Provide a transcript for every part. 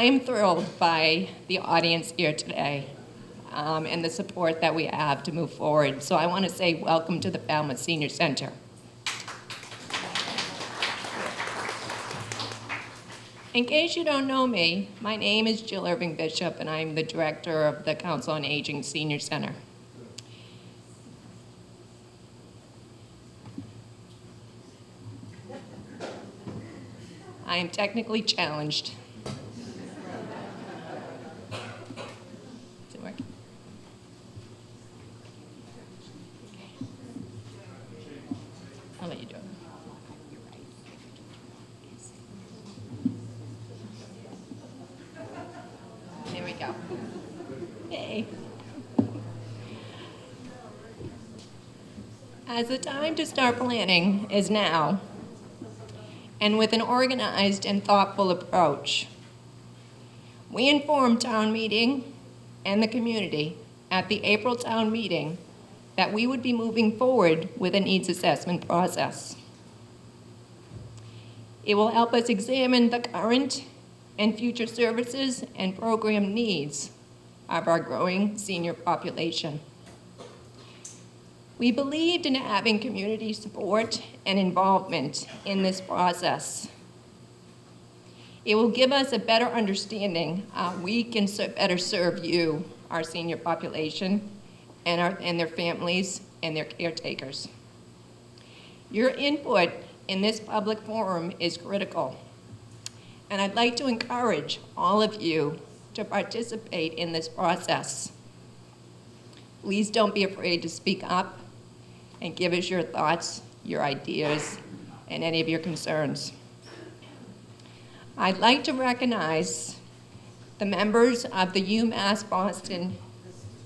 I am thrilled by the audience here today and the support that we have to move forward. So I want to say welcome to the Falmouth Senior Center. In case you don't know me, my name is Jill Irving Bishop, and I'm the director of the Council on Aging Senior Center. I am technically challenged. Is it working? I'll let you do it. There we go. Yay. As the time to start planning is now, and with an organized and thoughtful approach, we informed town meeting and the community at the April town meeting that we would be moving forward with a needs assessment process. It will help us examine the current and future services and program needs of our growing senior population. We believed in having community support and involvement in this process. It will give us a better understanding how we can better serve you, our senior population, and their families and their caretakers. Your input in this public forum is critical, and I'd like to encourage all of you to participate in this process. Please don't be afraid to speak up and give us your thoughts, your ideas, and any of your concerns. I'd like to recognize the members of the UMass Boston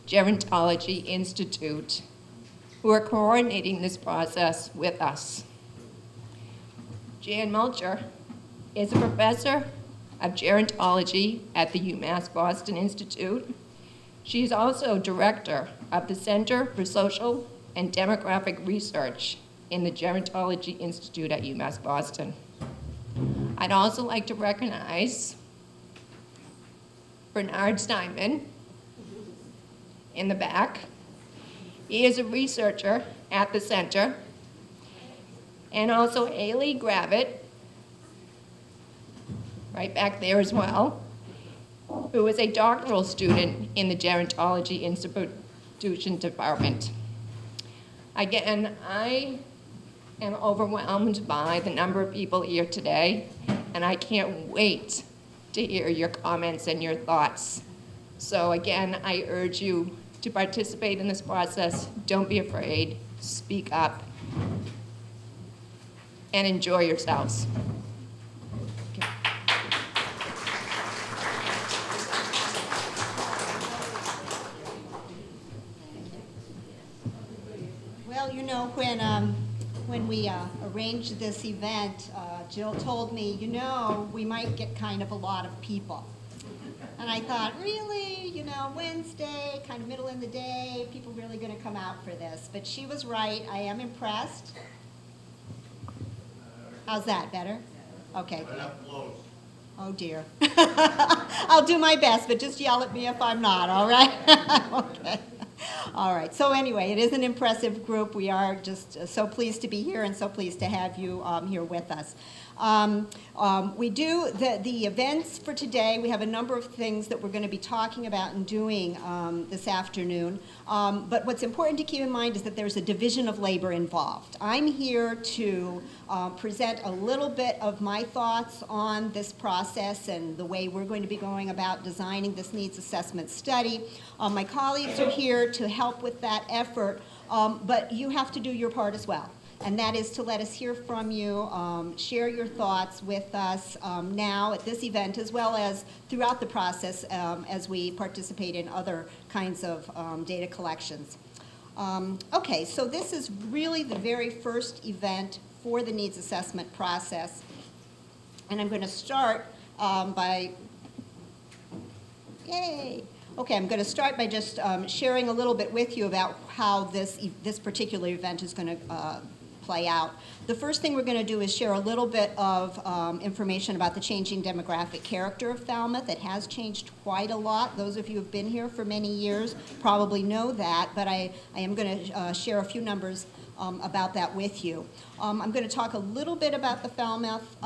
Gerontology Institute who are coordinating this process with us. Jan Mulcher is a professor of gerontology at the UMass Boston Institute. She is also director of the Center for Social and Demographic Research in the Gerontology Institute at UMass Boston. I'd also like to recognize Bernard Steinman in the back. He is a researcher at the center, and also Haley Gravitt, right back there as well, who is a doctoral student in the Gerontology Institution Department. Again, I am overwhelmed by the number of people here today, and I can't wait to hear your comments and your thoughts. So again, I urge you to participate in this process. Don't be afraid, speak up, and enjoy yourselves. Okay. Well, you know, when we arranged this event, Jill told me, you know, we might get kind of a lot of people. And I thought, really, you know, Wednesday, kind of middle in the day, people really going to come out for this? But she was right. I am impressed. How's that? Better? Okay. Oh, dear. I'll do my best, but just yell at me if I'm not, all right? Okay. All right. So anyway, it is an impressive group. We are just so pleased to be here and so pleased to have you here with us. We do the events for today. We have a number of things that we're going to be talking about and doing this afternoon. But what's important to keep in mind is that there's a division of labor involved. I'm here to present a little bit of my thoughts on this process and the way we're going to be going about designing this needs assessment study. My colleagues are here to help with that effort, but you have to do your part as well. And that is to let us hear from you, share your thoughts with us now at this event, as well as throughout the process as we participate in other kinds of data collections. Okay, so this is really the very first event for the needs assessment process. And I'm going to start by, yay! Okay, I'm going to start by just sharing a little bit with you about how this particular event is going to play out. The first thing we're going to do is share a little bit of information about the changing demographic character of Falmouth. It has changed quite a lot. Those of you who have been here for many years probably know that, but I am going to share a few numbers about that with you. I'm going to talk a little bit about the Falmouth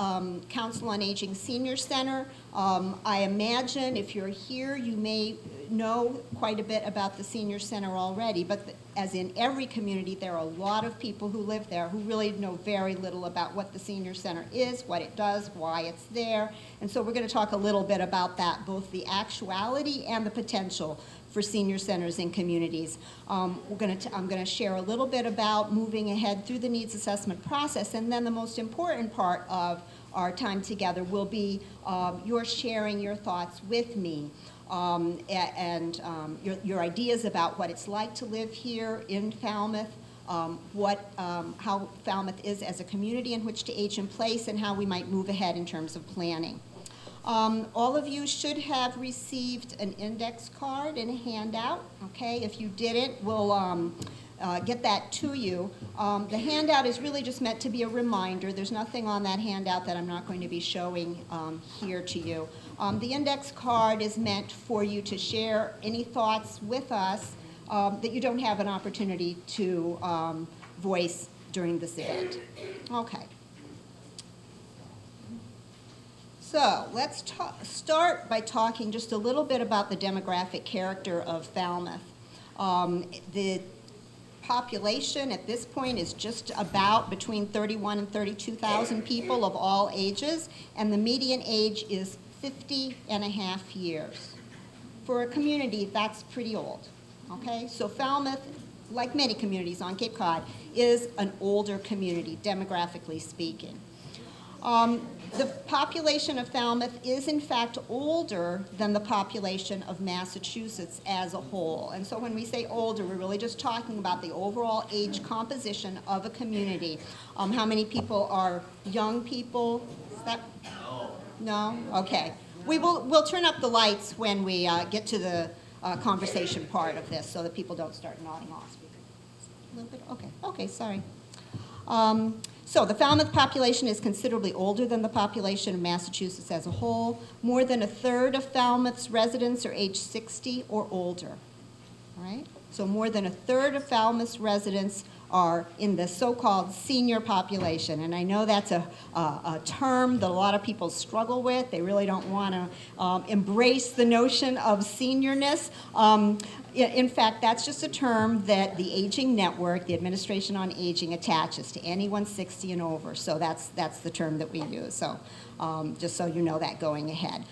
Council on Aging Senior Center. I imagine if you're here, you may know quite a bit about the Senior Center already, but as in every community, there are a lot of people who live there who really know very little about what the Senior Center is, what it does, why it's there, and so we're going to talk a little bit about that, both the actuality and the potential for senior centers in communities. I'm going to share a little bit about moving ahead through the needs assessment process, and then the most important part of our time together will be your sharing your thoughts with me and your ideas about what it's like to live here in Falmouth, how Falmouth is as a community in which to age in place, and how we might move ahead in terms of planning. All of you should have received an index card and a handout, okay? If you didn't, we'll get that to you. The handout is really just meant to be a reminder. There's nothing on that handout that I'm not going to be showing here to you. The index card is meant for you to share any thoughts with us that you don't have an opportunity to voice during this event. Okay. So let's start by talking just a little bit about the demographic character of Falmouth. The population at this point is just about between 31 and 32,000 people of all ages, and the median age is 50 and a half years. For a community, that's pretty old, okay? So Falmouth, like many communities on Cape Cod, is an older community, demographically speaking. The population of Falmouth is, in fact, older than the population of Massachusetts as a whole. And so when we say older, we're really just talking about the overall age composition of a community. How many people are young people? Is that? No? Okay. We'll turn up the lights when we get to the conversation part of this so that people don't start nodding off. A little bit? Okay, sorry. So the Falmouth population is considerably older than the population of Massachusetts as a whole. More than a third of Falmouth's residents are age 60 or older, all right? So more than a third of Falmouth's residents are in the so-called senior population. And I know that's a term that a lot of people struggle with. They really don't want to embrace the notion of seniorness. In fact, that's just a term that the Aging Network, the Administration on Aging, attaches to anyone 60 and over. So that's the term that we use. So just so you know that going ahead.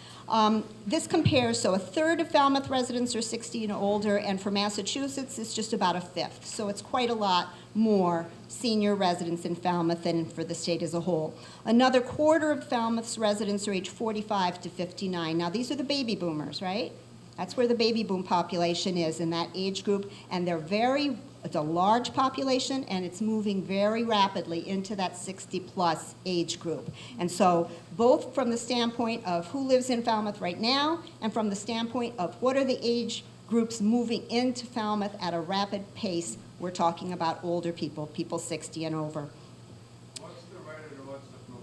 This compares, so a third of Falmouth residents are 60 and older, and for Massachusetts, it's just about a fifth. So it's quite a lot more senior residents in Falmouth than for the state as a whole. Another quarter of Falmouth's residents are age 45 to 59. Now, these are the baby boomers, right? That's where the baby boom population is in that age group, and it's a large population, and it's moving very rapidly into that 60-plus age group. And so both from the standpoint of who lives in Falmouth right now and from the standpoint of what are the age groups moving into Falmouth at a rapid pace, we're talking about older people, people 60 and over. What's the red and what's the blue?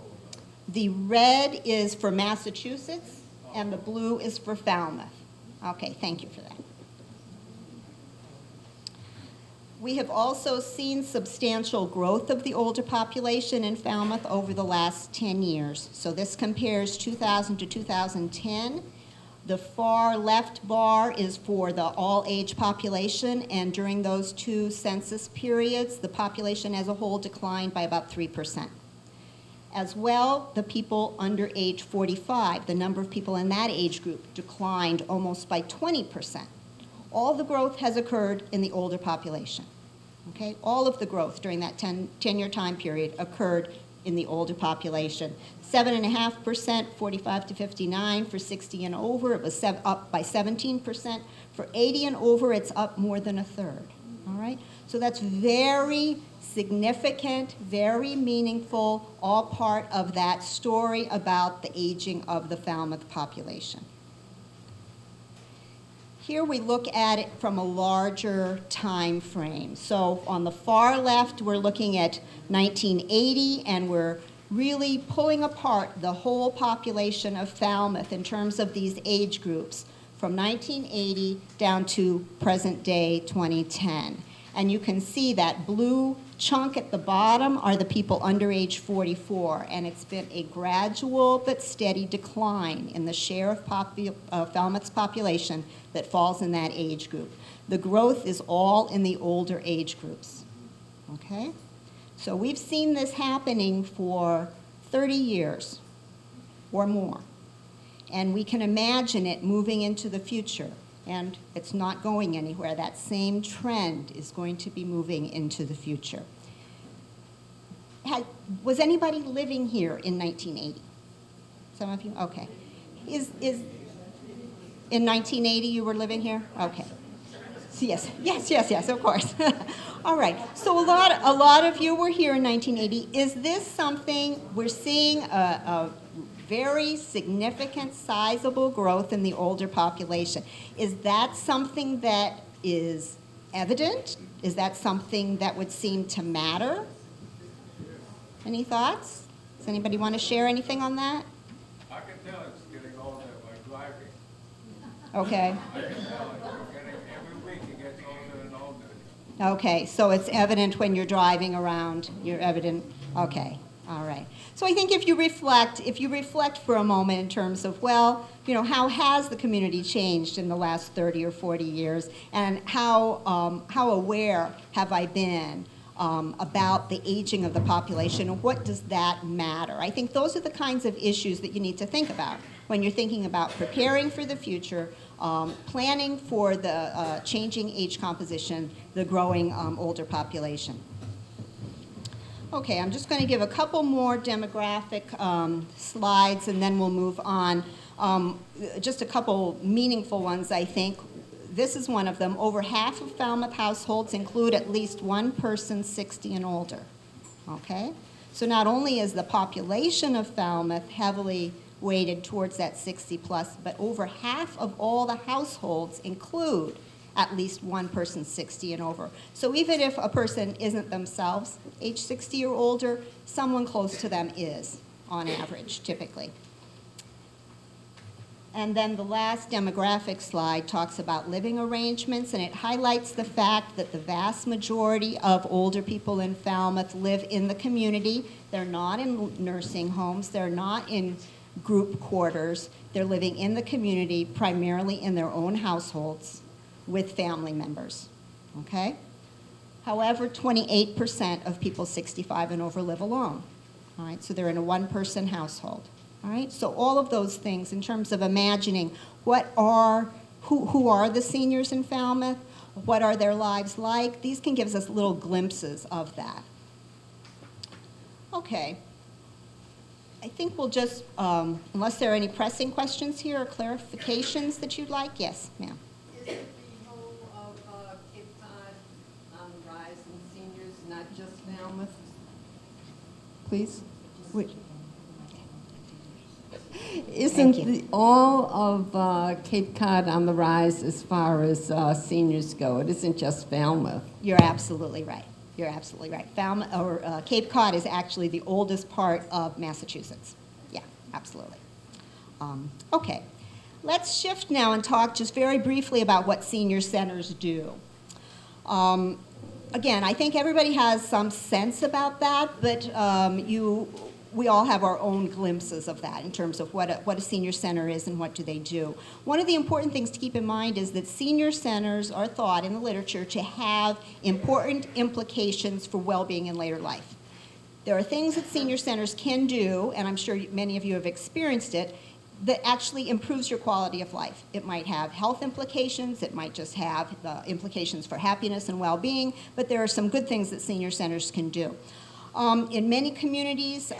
The red is for Massachusetts, and the blue is for Falmouth. Okay, thank you for that. We have also seen substantial growth of the older population in Falmouth over the last 10 years. So this compares 2000 to 2010. The far left bar is for the all-age population, and during those two census periods, the population as a whole declined by about 3%. As well, the people under age 45, the number of people in that age group declined almost by 20%. All the growth has occurred in the older population. Okay? All of the growth during that 10-year time period occurred in the older population. 7.5%, 45 to 59. For 60 and over, it was up by 17%. For 80 and over, it's up more than a third. All right? So that's very significant, very meaningful, all part of that story about the aging of the Falmouth population. Here we look at it from a larger time frame. So on the far left, we're looking at 1980, and we're really pulling apart the whole population of Falmouth in terms of these age groups from 1980 down to present day 2010. And you can see that blue chunk at the bottom are the people under age 44, and it's been a gradual but steady decline in the share of Falmouth's population that falls in that age group. The growth is all in the older age groups, okay? So we've seen this happening for 30 years or more, and we can imagine it moving into the future. And it's not going anywhere. That same trend is going to be moving into the future. Was anybody living here in 1980? Some of you? Okay. Is in 1980 you were living here? Okay. So yes, of course. All right. So a lot of you were here in 1980. Is this something we're seeing a very significant, sizable growth in the older population? Is that something that is evident? Is that something that would seem to matter? Any thoughts? Does anybody want to share anything on that? I can tell it's getting older by driving. Okay. I can tell it's getting, every week it gets older and older. Okay, so it's evident when you're driving around. You're evident. Okay. All right. So I think if you reflect for a moment in terms of, well, you know, how has the community changed in the last 30 or 40 years, and how aware have I been about the aging of the population, and what does that matter? I think those are the kinds of issues that you need to think about when you're thinking about preparing for the future, planning for the changing age composition, the growing older population. Okay, I'm just going to give a couple more demographic slides, and then we'll move on. Just a couple meaningful ones, I think. This is one of them. Over half of Falmouth households include at least one person 60 and older. Okay? So not only is the population of Falmouth heavily weighted towards that 60 plus, but over half of all the households include at least one person 60 and over. So even if a person isn't themselves age 60 or older, someone close to them is, on average, typically. And then the last demographic slide talks about living arrangements, and it highlights the fact that the vast majority of older people in Falmouth live in the community. They're not in nursing homes. They're not in group quarters. They're living in the community, primarily in their own households with family members, okay? However, 28% of people 65 and over live alone, all right? So they're in a one-person household, all right? So all of those things in terms of imagining who are the seniors in Falmouth, what are their lives like, these can give us little glimpses of that. Okay. I think we'll just, unless there are any pressing questions here or clarifications that you'd like, yes, ma'am. Not just Falmouth, please. Isn't all of Cape Cod on the rise as far as seniors go? It isn't just Falmouth. You're absolutely right. You're absolutely right. Cape Cod is actually the oldest part of Massachusetts. Yeah, absolutely. Okay, let's shift now and talk just very briefly about what senior centers do. Again, I think everybody has some sense about that, but we all have our own glimpses of that in terms of what a senior center is and what do they do. One of the important things to keep in mind is that senior centers are thought in the literature to have important implications for well-being in later life. There are things that senior centers can do, and I'm sure many of you have experienced it, that actually improves your quality of life. It might have health implications, it might just have implications for happiness and well-being, but there are some good things that senior centers can do. In many communities,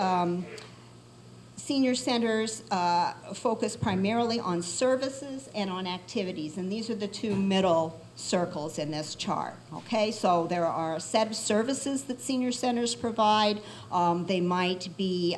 senior centers focus primarily on services and on activities, and these are the two middle circles in this chart, okay? So there are a set of services that senior centers provide. They might be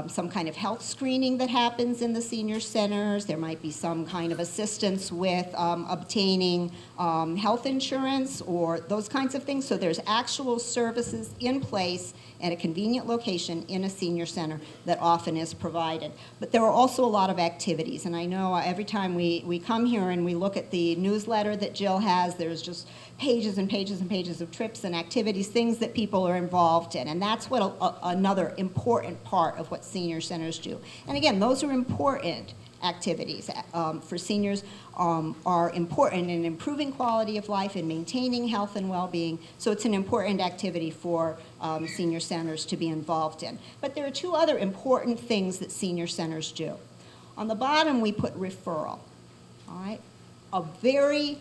some kind of health screening that happens in the senior centers. There might be some kind of assistance with obtaining health insurance or those kinds of things. So there's actual services in place at a convenient location in a senior center that often is provided. But there are also a lot of activities, and I know every time we come here and we look at the newsletter that Jill has, there's just pages and pages and pages of trips and activities, things that people are involved in, and that's what another important part of what senior centers do. And again, those are important activities for seniors, are important in improving quality of life and maintaining health and well-being, so it's an important activity for senior centers to be involved in. But there are two other important things that senior centers do. On the bottom, we put referral, all right? A very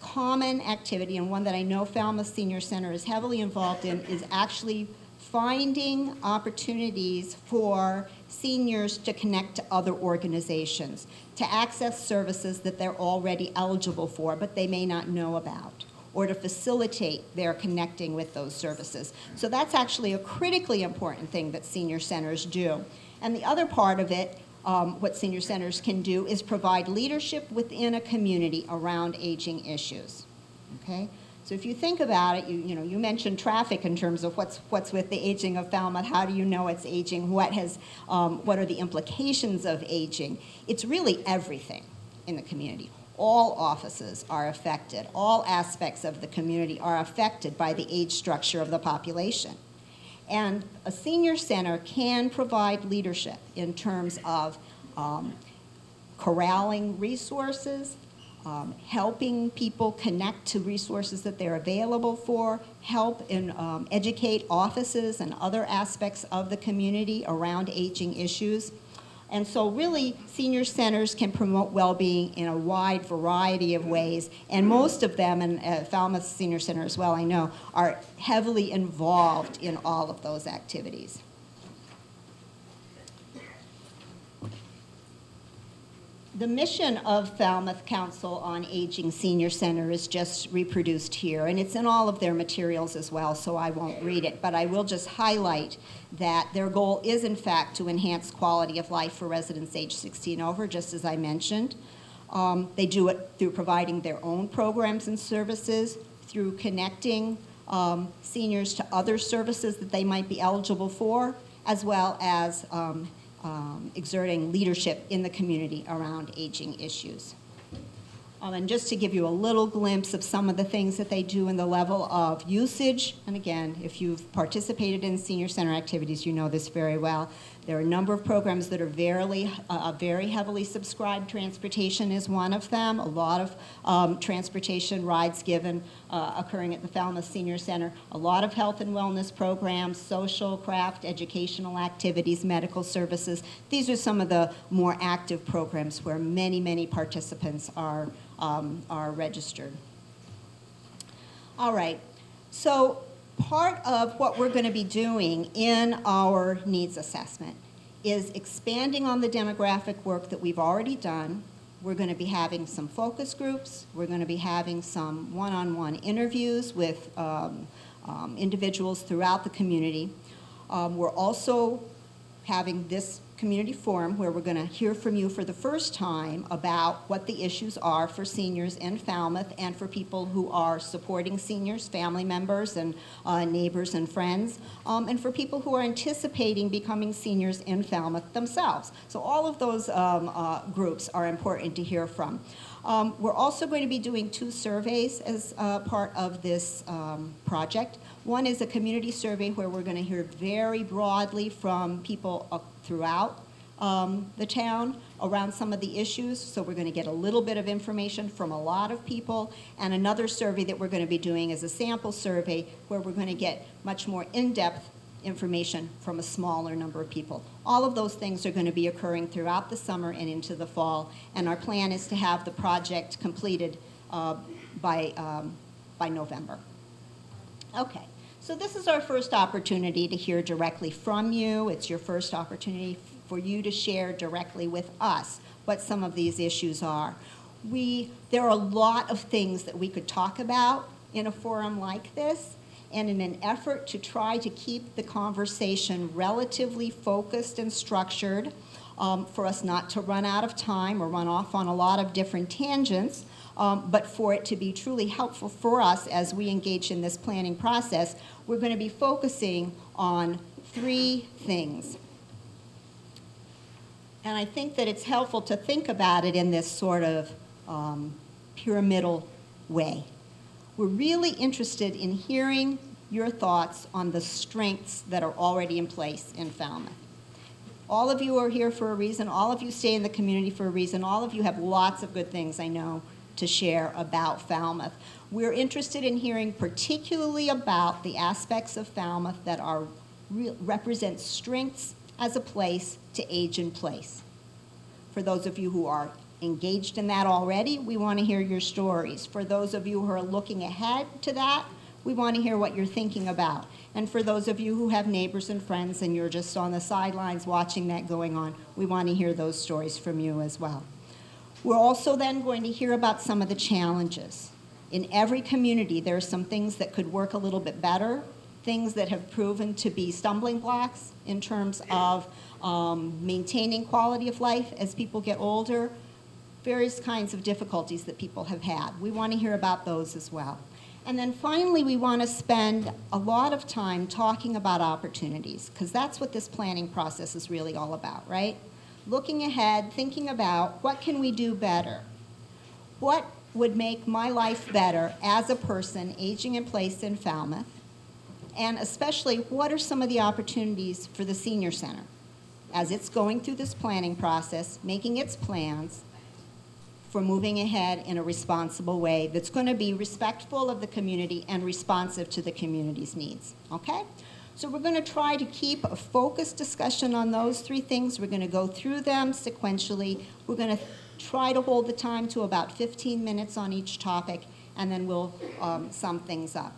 common activity, and one that I know Falmouth Senior Center is heavily involved in, is actually finding opportunities for seniors to connect to other organizations, to access services that they're already eligible for, but they may not know about, or to facilitate their connecting with those services. So that's actually a critically important thing that senior centers do. And the other part of it, what senior centers can do, is provide leadership within a community around aging issues, okay? So if you think about it, you mentioned traffic in terms of what's with the aging of Falmouth. How do you know it's aging? What are the implications of aging? It's really everything in the community. All offices are affected. All aspects of the community are affected by the age structure of the population. And a senior center can provide leadership in terms of corralling resources, helping people connect to resources that they're available for, help in educate offices and other aspects of the community around aging issues. And so really, senior centers can promote well-being in a wide variety of ways, and most of them, and Falmouth Senior Center as well, I know, are heavily involved in all of those activities. The mission of Falmouth Council on Aging Senior Center is just reproduced here, and it's in all of their materials as well, so I won't read it, but I will just highlight that their goal is, in fact, to enhance quality of life for residents age 60 and over, just as I mentioned. They do it through providing their own programs and services, through connecting seniors to other services that they might be eligible for, as well as exerting leadership in the community around aging issues. And just to give you a little glimpse of some of the things that they do in the level of usage, and again, if you've participated in senior center activities, you know this very well. There are a number of programs that are very heavily subscribed. Transportation is one of them. A lot of transportation rides given occurring at the Falmouth Senior Center. A lot of health and wellness programs, social, craft, educational activities, medical services. These are some of the more active programs where many, many participants are registered. All right, so part of what we're going to be doing in our needs assessment is expanding on the demographic work that we've already done. We're going to be having some focus groups. We're going to be having some one-on-one interviews with individuals throughout the community. We're also having this community forum where we're going to hear from you for the first time about what the issues are for seniors in Falmouth and for people who are supporting seniors, family members and neighbors and friends, and for people who are anticipating becoming seniors in Falmouth themselves. So all of those groups are important to hear from. We're also going to be doing 2 surveys as part of this project. One is a community survey where we're going to hear very broadly from people throughout the town around some of the issues. So we're going to get a little bit of information from a lot of people. And another survey that we're going to be doing is a sample survey where we're going to get much more in-depth information from a smaller number of people. All of those things are going to be occurring throughout the summer and into the fall, and our plan is to have the project completed by November. Okay, so this is our first opportunity to hear directly from you. It's your first opportunity for you to share directly with us what some of these issues are. there are a lot of things that we could talk about in a forum like this, and in an effort to try to keep the conversation relatively focused and structured, for us not to run out of time or run off on a lot of different tangents, but for it to be truly helpful for us as we engage in this planning process, we're going to be focusing on 3 things. And I think that it's helpful to think about it in this sort of pyramidal way. We're really interested in hearing your thoughts on the strengths that are already in place in Falmouth. All of you are here for a reason. All of you stay in the community for a reason. All of you have lots of good things, I know, to share about Falmouth. We're interested in hearing particularly about the aspects of Falmouth that represent strengths as a place to age in place. For those of you who are engaged in that already, we want to hear your stories. For those of you who are looking ahead to that, we want to hear what you're thinking about. And for those of you who have neighbors and friends and you're just on the sidelines watching that going on, we want to hear those stories from you as well. We're also then going to hear about some of the challenges. In every community, there are some things that could work a little bit better, things that have proven to be stumbling blocks in terms of maintaining quality of life as people get older, various kinds of difficulties that people have had. We want to hear about those as well. And then finally, we want to spend a lot of time talking about opportunities, because that's what this planning process is really all about, right? Looking ahead, thinking about what can we do better? What would make my life better as a person aging in place in Falmouth? And especially, what are some of the opportunities for the senior center as it's going through this planning process, making its plans for moving ahead in a responsible way that's going to be respectful of the community and responsive to the community's needs, okay? So we're going to try to keep a focused discussion on those 3 things. We're going to go through them sequentially. We're going to try to hold the time to about 15 minutes on each topic, and then we'll sum things up.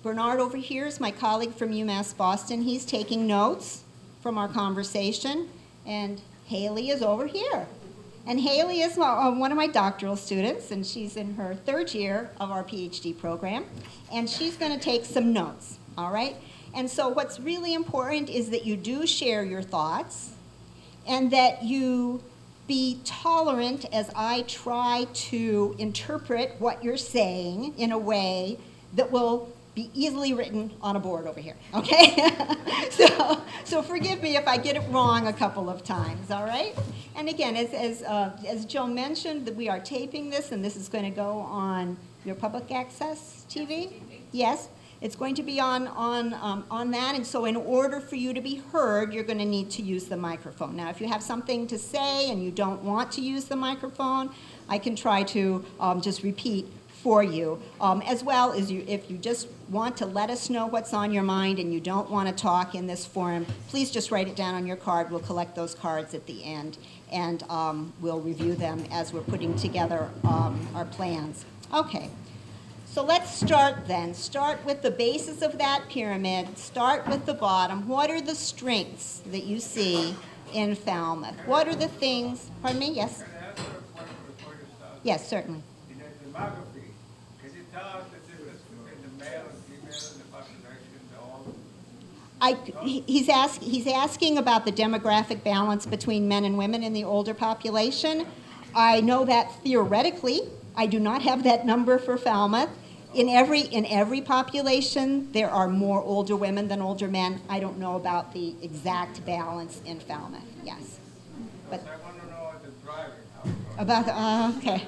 Bernard over here is my colleague from UMass Boston. He's taking notes from our conversation, and Haley is over here. And Haley is one of my doctoral students, and she's in her 3rd year of our PhD program, and she's going to take some notes, all right? And so what's really important is that you do share your thoughts, and that you be tolerant as I try to interpret what you're saying in a way that will be easily written on a board over here, okay? So forgive me if I get it wrong a couple of times, all right? And again, as Joe mentioned, that we are taping this, and this is going to go on your public access TV? Yes, it's going to be on that, and so in order for you to be heard, you're going to need to use the microphone. Now, if you have something to say and you don't want to use the microphone, I can try to just repeat for you, as well as if you just want to let us know what's on your mind and you don't want to talk in this forum, please just write it down on your card. We'll collect those cards at the end, and we'll review them as we're putting together our plans. Okay, so let's start then. Start with the basis of that pyramid. Start with the bottom. What are the strengths that you see in Falmouth? What are the things, pardon me, yes? Can I ask you a question before you start? Yes, certainly. In the demography, can you tell us the difference between the male and female in the population, He's asking about the demographic balance between men and women in the older population. I know that theoretically. I do not have that number for Falmouth. In every population, there are more older women than older men. I don't know about the exact balance in Falmouth, yes. But I want to know what the driving, how it goes. okay.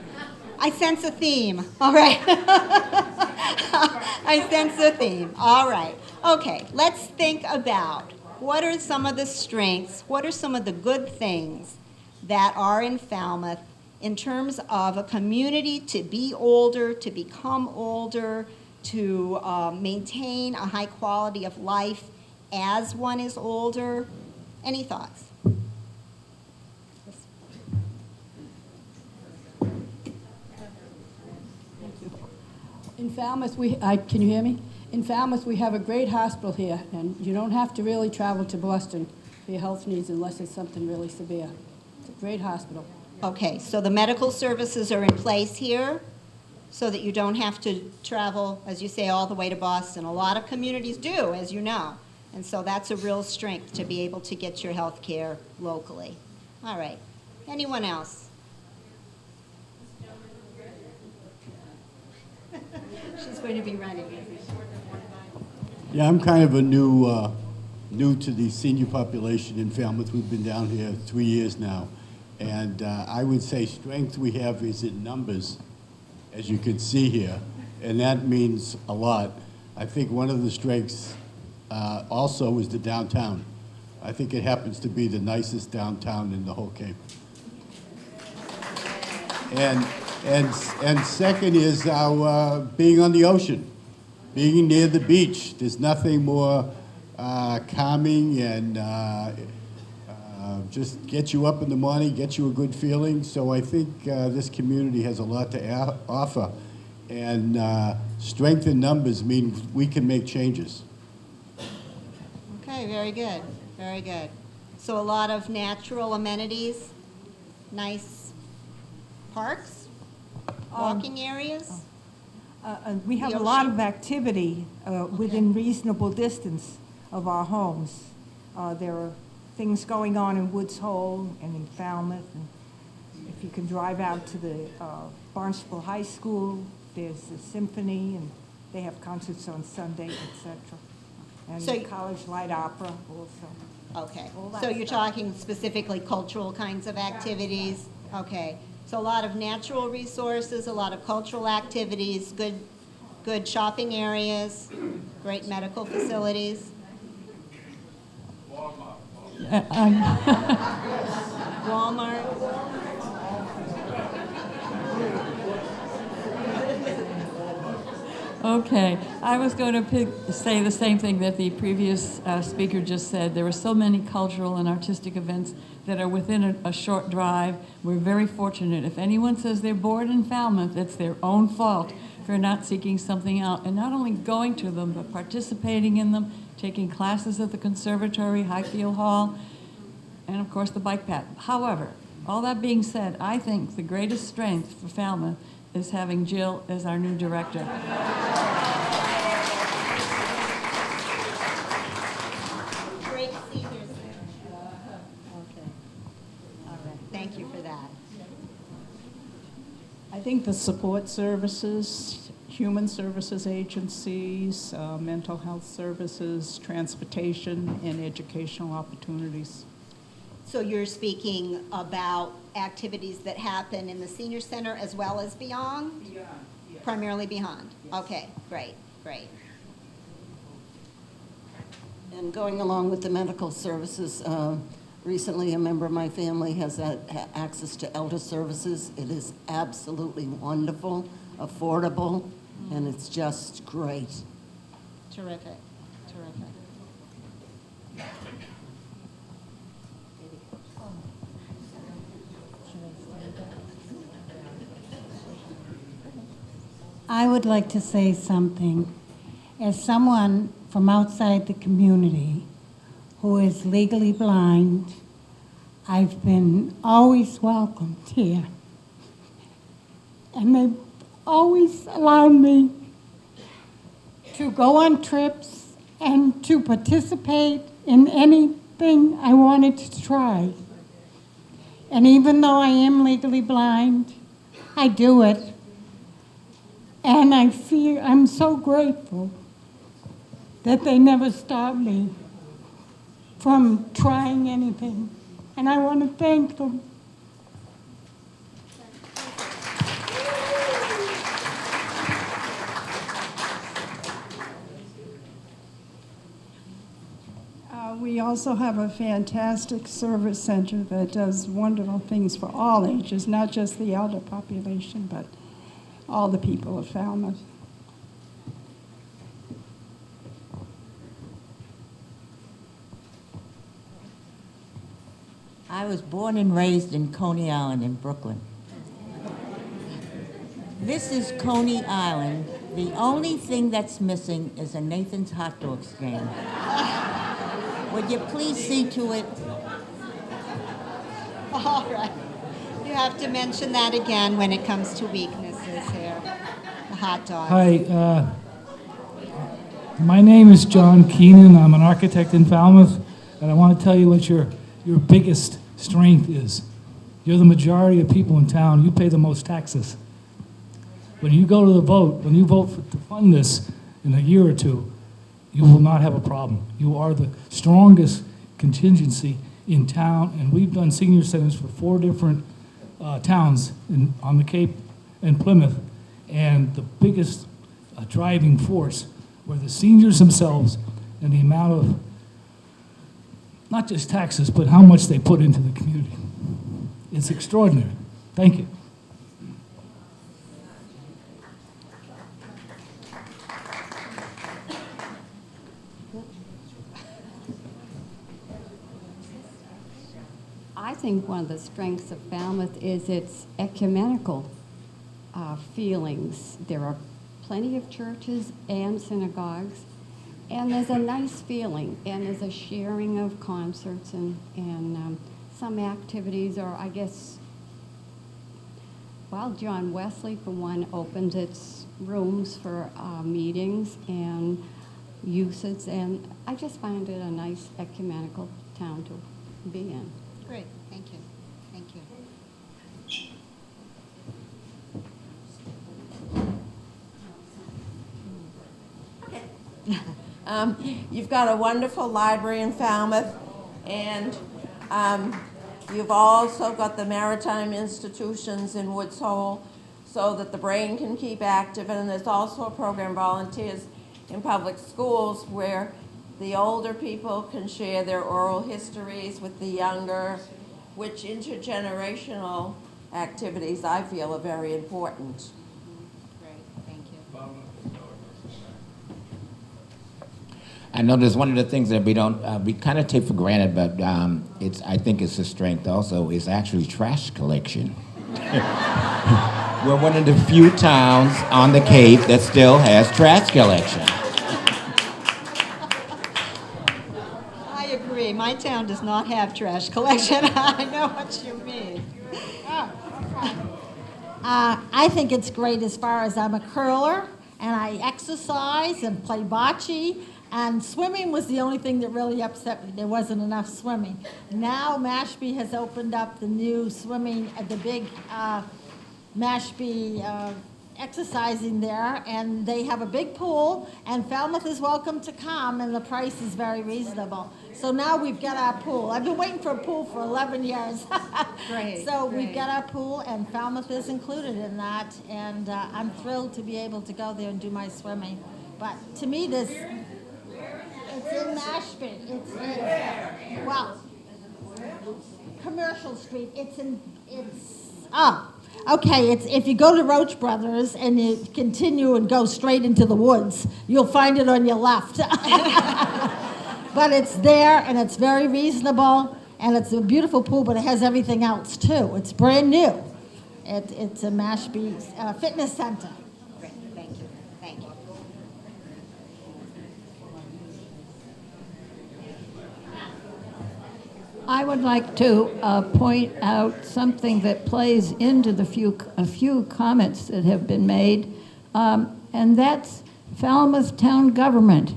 I sense a theme, all right. I sense a theme, all right. Okay, let's think about what are some of the strengths, what are some of the good things that are in Falmouth in terms of a community to be older, to become older, to maintain a high quality of life as one is older. Any thoughts? In Falmouth, can you hear me? In Falmouth, we have a great hospital here, and you don't have to really travel to Boston for your health needs unless it's something really severe. It's a great hospital. Okay, so the medical services are in place here so that you don't have to travel, as you say, all the way to Boston. A lot of communities do, as you know. And so that's a real strength to be able to get your health care locally. All right. Anyone else? She's going to be running. Yeah, I'm kind of a new to the senior population in Falmouth. We've been down here 3 years now. And I would say strength we have is in numbers, as you can see here. And that means a lot. I think one of the strengths also is the downtown. I think it happens to be the nicest downtown in the whole Cape. And second is our being on the ocean, being near the beach. There's nothing more calming and just get you up in the morning, get you a good feeling. So I think this community has a lot to offer. And strength in numbers means we can make changes. Okay, very good, very good. So a lot of natural amenities, nice parks, walking areas? We have a lot of activity within reasonable distance of our homes. There are things going on in Woods Hole and in Falmouth. And if you can drive out to the Barnstable High School, there's the symphony, and they have concerts on Sunday, etc. And So the College Light Opera also. Okay, All that so you're stuff. talking specifically cultural kinds of activities? Okay, so a lot of natural resources, a lot of cultural activities, good shopping areas, great medical facilities. Walmart. Okay, I was going to say the same thing that the previous speaker just said. There are so many cultural and artistic events that are within a short drive. We're very fortunate. If anyone says they're bored in Falmouth, it's their own fault for not seeking something out, and not only going to them, but participating in them, taking classes at the conservatory, Highfield Hall, and of course the bike path. However, all that being said, I think the greatest strength for Falmouth is having Jill as our new director. Great seniors. Okay, all right, thank you for that. I think the support services, human services agencies, mental health services, transportation, and educational opportunities. So you're speaking about activities that happen in the senior center as well as beyond? Beyond, yes. Primarily beyond? Yes. Okay, great, great. And going along with the medical services, recently a member of my family has had access to elder services. It is absolutely wonderful, affordable, and it's just great. Terrific, terrific. I would like to say something. As someone from outside the community who is legally blind, I've been always welcomed here. And they've always allowed me to go on trips and to participate in anything I wanted to try. And even though I am legally blind, I do it. And I'm so grateful that they never stopped me from trying anything. And I want to thank them. We also have a fantastic service center that does wonderful things for all ages, not just the elder population, but all the people of Falmouth. I was born and raised in Coney Island in Brooklyn. This is Coney Island. The only thing that's missing is a Nathan's hot dog stand. Would you please see to it? All right. You have to mention that again when it comes to weaknesses here. The hot dog. Hi, my name is John Keenan. I'm an architect in Falmouth, and I want to tell you what your biggest strength is. You're the majority of people in town. You pay the most taxes. When you go to the vote, when you vote to fund this in a year or two, you will not have a problem. You are the strongest contingency in town, and we've done senior centers for 4 different towns on the Cape and Plymouth, and the biggest driving force were the seniors themselves and the amount of, not just taxes, but how much they put into the community. It's extraordinary. Thank you. I think one of the strengths of Falmouth is its ecumenical feelings. There are plenty of churches and synagogues, and there's a nice feeling, and there's a sharing of concerts and some activities, or I guess, well, John Wesley, for one, opens its rooms for meetings and uses, and I just find it a nice ecumenical town to be in. Great, thank you. Thank you. You've got a wonderful library in Falmouth, and you've also got the maritime institutions in Woods Hole so that the brain can keep active, and there's also a program, Volunteers in Public Schools, where the older people can share their oral histories with the younger, which intergenerational activities I feel are very important. Great, thank you. I know there's one of the things that we don't, we kind of take for granted, but I think it's a strength also, is actually trash collection. We're one of the few towns on the Cape that still has trash collection. I agree. My town does not have trash collection. I know what you mean. I think it's great as far as I'm a curler, and I exercise and play bocce, and swimming was the only thing that really upset me. There wasn't enough swimming. Now Mashpee has opened up the new swimming at the big Mashpee exercising there, and they have a big pool, and Falmouth is welcome to come, and the price is very reasonable. So now we've got our pool. I've been waiting for a pool for 11 years. Great. So we've got our pool, and Falmouth is included in that, and I'm thrilled to be able to go there and do my swimming. But to me, it's in Mashpee. It's well, Commercial Street. Okay, if you go to Roach Brothers and you continue and go straight into the woods, you'll find it on your left. But it's there, and it's very reasonable, and it's a beautiful pool, but it has everything else, too. It's brand new. It's a Mashpee fitness center. Great, thank you. Thank you. I would like to point out something that plays into a few comments that have been made, and that's Falmouth town government.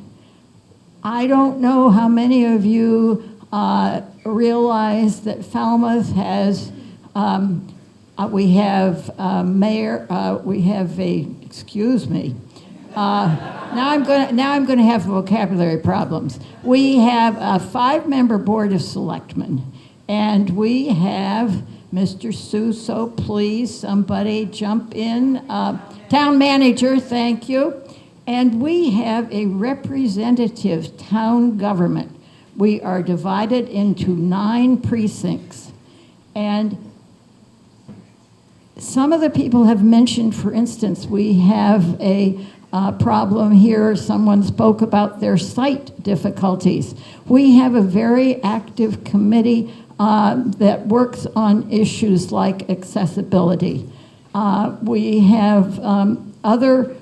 I don't know how many of you realize that Falmouth has, we have mayor, we have now I'm going to have vocabulary problems. We have a 5-member board of selectmen, and we have Mr. Suso, please, somebody jump in. Town manager, thank you. And we have a representative town government. We are divided into 9 precincts. And some of the people have mentioned, for instance, we have a problem here. Someone spoke about their sight difficulties. We have a very active committee that works on issues like accessibility. We have other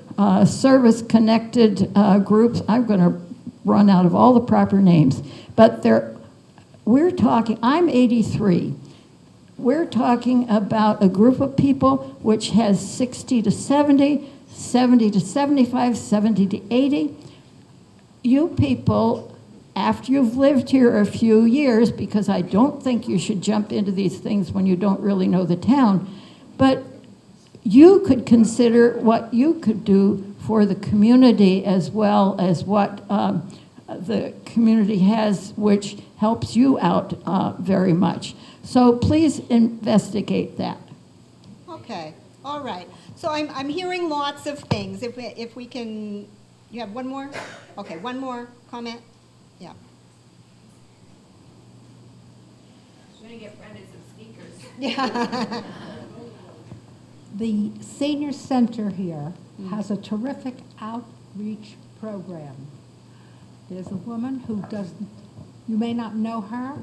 service-connected groups. I'm going to run out of all the proper names, but we're talking, I'm 83. we're talking about a group of people which has 60 to 70, 70 to 75, 70 to 80. You people, after you've lived here a few years, because I don't think you should jump into these things when you don't really know the town, but you could consider what you could do for the community as well as what the community has, which helps you out very much. So please investigate that. Okay, all right. So I'm hearing lots of things. If we can, you have one more? Okay, one more comment? Yeah. We're going to get Brenda some speakers. Yeah. The senior center here has a terrific outreach program. There's a woman who doesn't, you may not know her,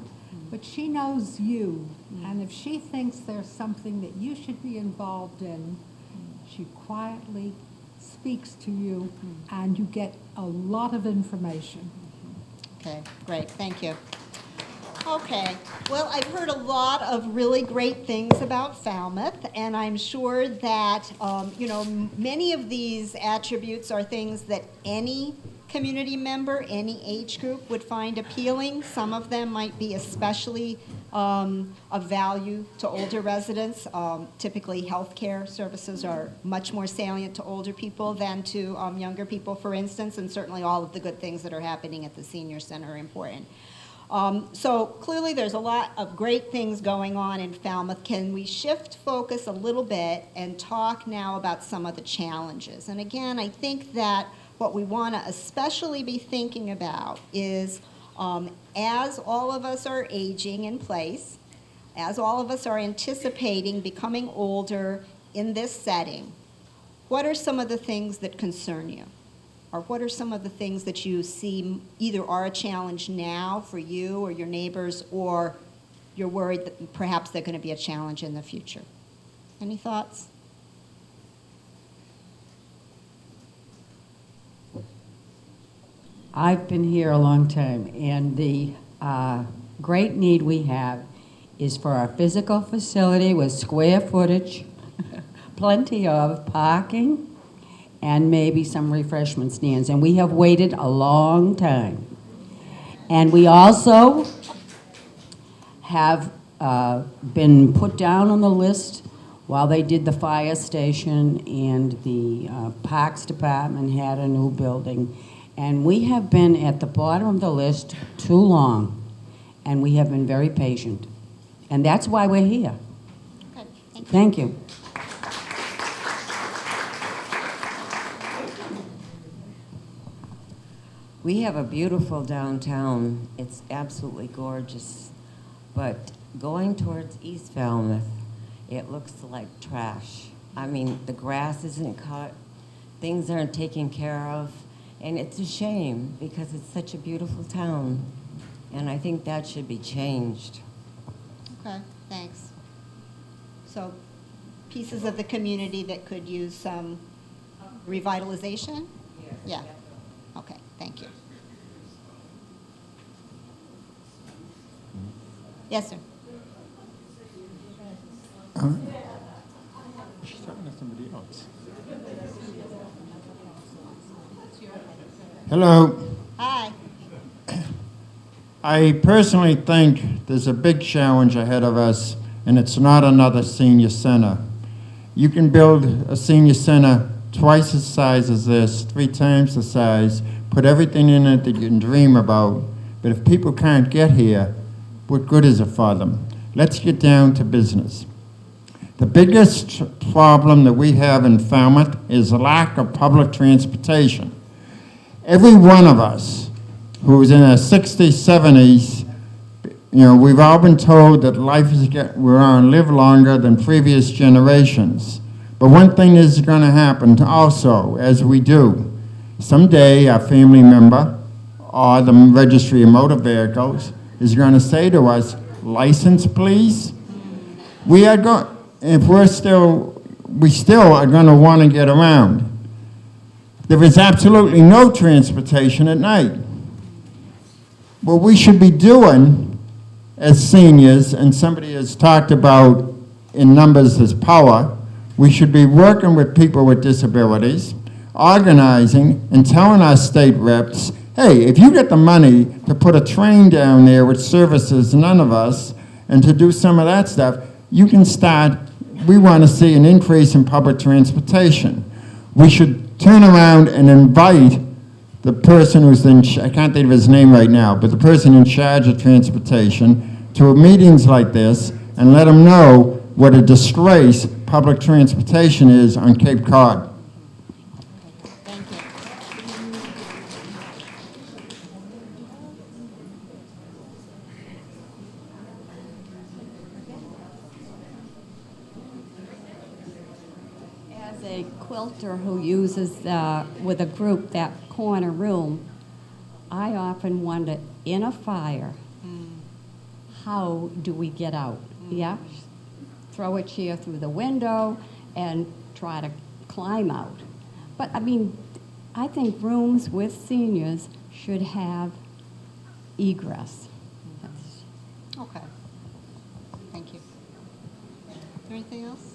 but she knows you. And if she thinks there's something that you should be involved in, she quietly speaks to you and you get a lot of information. Okay, great, thank you. Okay, well, I've heard a lot of really great things about Falmouth, and I'm sure that, you know, many of these attributes are things that any community member, any age group would find appealing. Some of them might be especially of value to older residents. Typically, healthcare services are much more salient to older people than to younger people, for instance, and certainly all of the good things that are happening at the senior center are important. So clearly there's a lot of great things going on in Falmouth. Can we shift focus a little bit and talk now about some of the challenges? And again, I think that what we want to especially be thinking about is as all of us are aging in place, as all of us are anticipating becoming older in this setting, what are some of the things that concern you? Or what are some of the things that you see either are a challenge now for you or your neighbors, or you're worried that perhaps they're going to be a challenge in the future? Any thoughts? I've been here a long time, and the great need we have is for our physical facility with square footage, plenty of parking, and maybe some refreshment stands. And we have waited a long time. And we also have been put down on the list while they did the fire station and the Parks Department had a new building. And we have been at the bottom of the list too long, and we have been very patient. And that's why we're here. Okay, thank you. We have a beautiful downtown. It's absolutely gorgeous. But going towards East Falmouth, it looks like trash. I mean, the grass isn't cut, things aren't taken care of, and it's a shame because it's such a beautiful town. And I think that should be changed. Okay, thanks. So pieces of the community that could use some revitalization? Yes. Yeah. Okay, thank you. Yes, sir. She's talking to somebody else. Hello. Hi. I personally think there's a big challenge ahead of us, and it's not another senior center. You can build a senior center twice the size as this, 3 times the size, put everything in it that you can dream about, but if people can't get here, what good is it for them? Let's get down to business. The biggest problem that we have in Falmouth is a lack of public transportation. Every one of us who's in our 60s, 70s, you know, we've all been told that life is we're going to live longer than previous generations. But one thing is going to happen also as we do. Someday our family member or the registry of motor vehicles is going to say to us, license please. We are going, if we still are going to want to get around. There is absolutely no transportation at night. What we should be doing as seniors, and somebody has talked about in numbers as power, we should be working with people with disabilities, organizing and telling our state reps, hey, if you get the money to put a train down there which services none of us, and to do some of that stuff, you can start, we want to see an increase in public transportation. We should turn around and invite the person who's I can't think of his name right now, but the person in charge of transportation to meetings like this and let them know what a disgrace public transportation is on Cape Cod. As a quilter who uses with a group that corner room, I often wonder, in a fire, how do we get out? Yeah, throw a chair through the window and try to climb out. But I mean, I think rooms with seniors should have egress. Okay. Thank you. Is there anything else?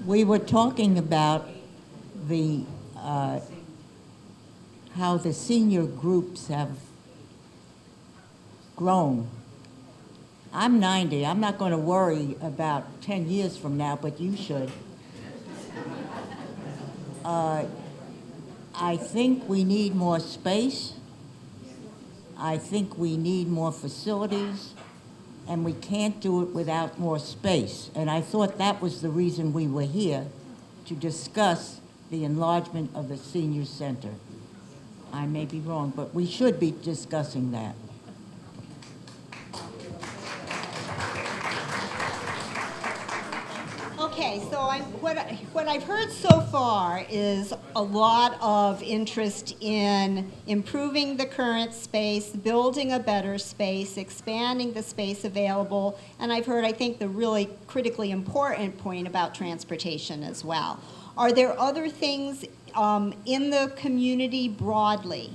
We were talking about the how the senior groups have grown. I'm 90. I'm not going to worry about 10 years from now, but you should. I think we need more space. I think we need more facilities, and we can't do it without more space. And I thought that was the reason we were here, to discuss the enlargement of the senior center. I may be wrong, but we should be discussing that. Okay, so what I've heard so far is a lot of interest in improving the current space, building a better space, expanding the space available, and I've heard, I think, the really critically important point about transportation as well. Are there other things in the community broadly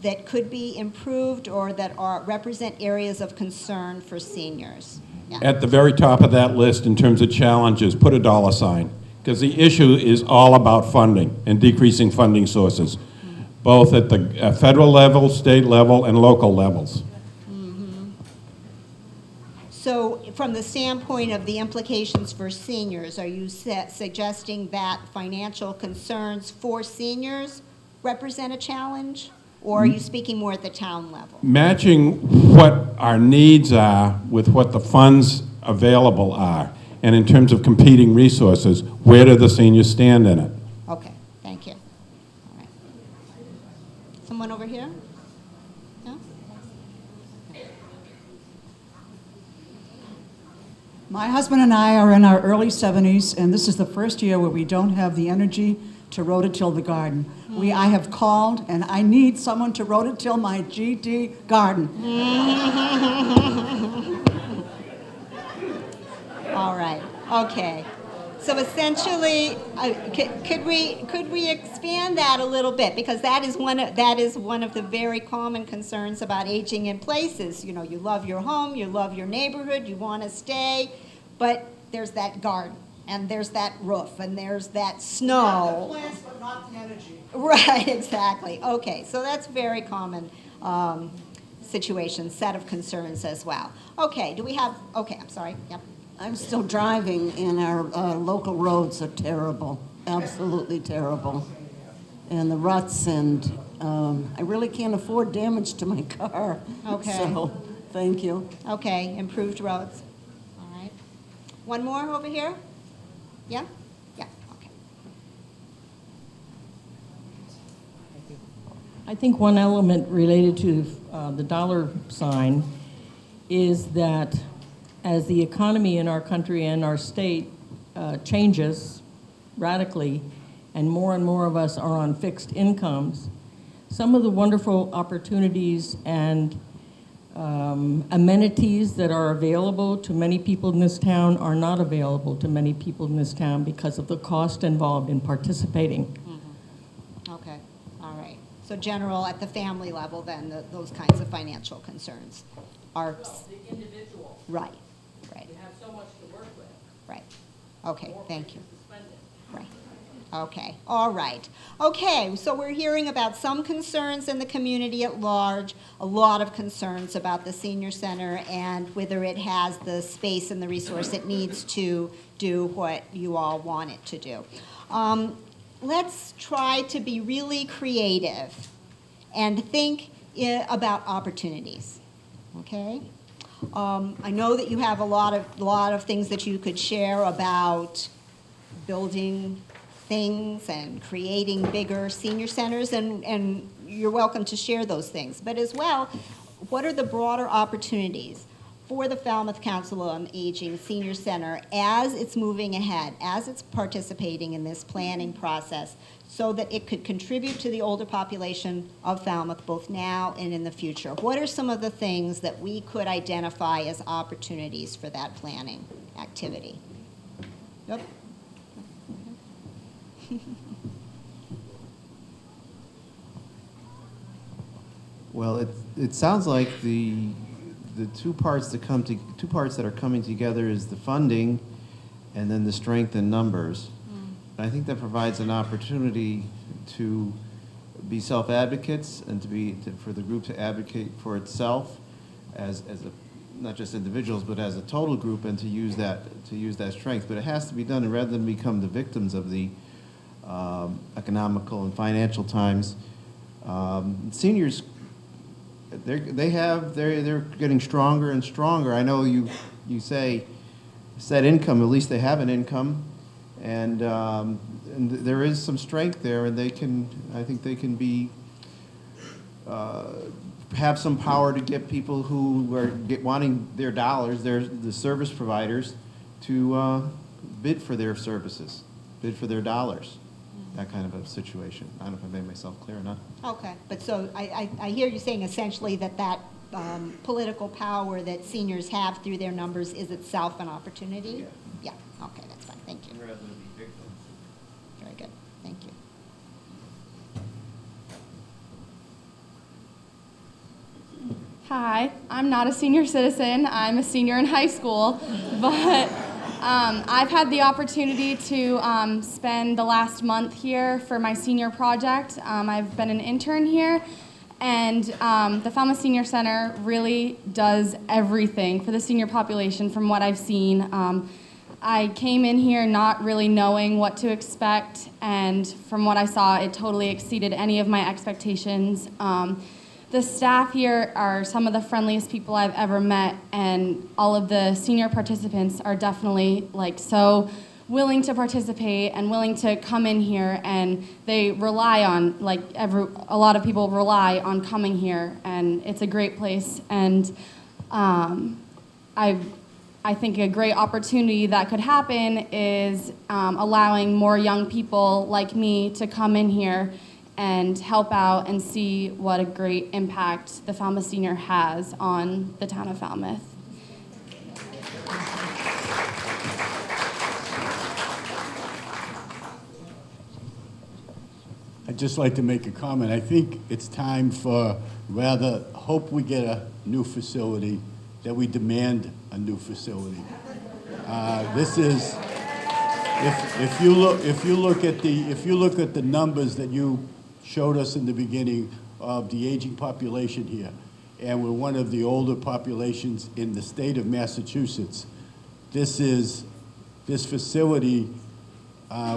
that could be improved or that represent areas of concern for seniors? Yeah. At the very top of that list, in terms of challenges, put a dollar sign, because the issue is all about funding and decreasing funding sources, both at the federal level, state level, and local levels. So from the standpoint of the implications for seniors, are you suggesting that financial concerns for seniors represent a challenge? Or are you speaking more at the town level? Matching what our needs are with what the funds available are. And in terms of competing resources, where do the seniors stand in it? Okay, thank you. All right. Someone over here? No? My husband and I are in our early 70s, and this is the first year where we don't have the energy to rototill the garden. I have called, and I need someone to rototill my GD garden. All right, okay. So essentially, could we expand that a little bit? Because that is one of the very common concerns about aging in places. You know, you love your home, you love your neighborhood, you want to stay, but there's that garden, and there's that roof, and there's that snow. Not the plants, but not the energy. Right, exactly. Okay, so that's very common situation, set of concerns as well. Okay, do we have, okay, I'm sorry, yep. I'm still driving, and our local roads are terrible, absolutely terrible. And the ruts, and I really can't afford damage to my car. Okay. So, thank you. Okay, improved roads. All right. One more over here? Yeah? Yeah, okay. I think one element related to the dollar sign is that as the economy in our country and our state changes radically, and more of us are on fixed incomes, some of the wonderful opportunities and amenities that are available to many people in this town are not available to many people in this town because of the cost involved in participating. Okay, all right. So general, at the family level, then, those kinds of financial concerns are... The individual. Right, right. You have so much to work with. Right. Okay, thank you. To spend it. Right. Okay, all right. Okay, so we're hearing about some concerns in the community at large, a lot of concerns about the senior center and whether it has the space and the resource it needs to do what you all want it to do. Let's try to be really creative and think about opportunities, okay? I know that you have a lot of things that you could share about building things and creating bigger senior centers, and you're welcome to share those things. But as well, what are the broader opportunities for the Falmouth Council on Aging Senior Center as it's moving ahead, as it's participating in this planning process, so that it could contribute to the older population of Falmouth both now and in the future? What are some of the things that we could identify as opportunities for that planning activity? Yep. Well, it sounds like the two parts that are coming together is the funding, and then the strength in numbers. And I think that provides an opportunity to be self-advocates and for the group to advocate for itself as not just individuals, but as a total group, and to use that strength. But it has to be done, and rather than become the victims of the economical and financial times, seniors, they're getting stronger and stronger. I know you say set income, at least they have an income, and there is some strength there, and I think they can be have some power to get people who are wanting their dollars, the service providers, to bid for their services, bid for their dollars. That kind of a situation. I don't know if I made myself clear enough. Okay, but so I hear you saying essentially that political power that seniors have through their numbers is itself an opportunity? Yeah, okay, that's fine, thank you. Rather than be victims. Very good, thank you. Hi, I'm not a senior citizen. I'm a senior in high school, but I've had the opportunity to spend the last month here for my senior project. I've been an intern here, and the Falmouth Senior Center really does everything for the senior population from what I've seen. I came in here not really knowing what to expect, and from what I saw, it totally exceeded any of my expectations. The staff here are some of the friendliest people I've ever met, and all of the senior participants are definitely so willing to participate and willing to come in here, and they rely on, a lot of people rely on coming here, and it's a great place. And I think a great opportunity that could happen is allowing more young people like me to come in here and help out and see what a great impact the Falmouth Senior has on the town of Falmouth. I'd just like to make a comment. I think it's time for, rather hope we get a new facility, that we demand a new facility. This is, if you look at the numbers that you showed us in the beginning of the aging population here, and we're one of the older populations in the state of Massachusetts. This facility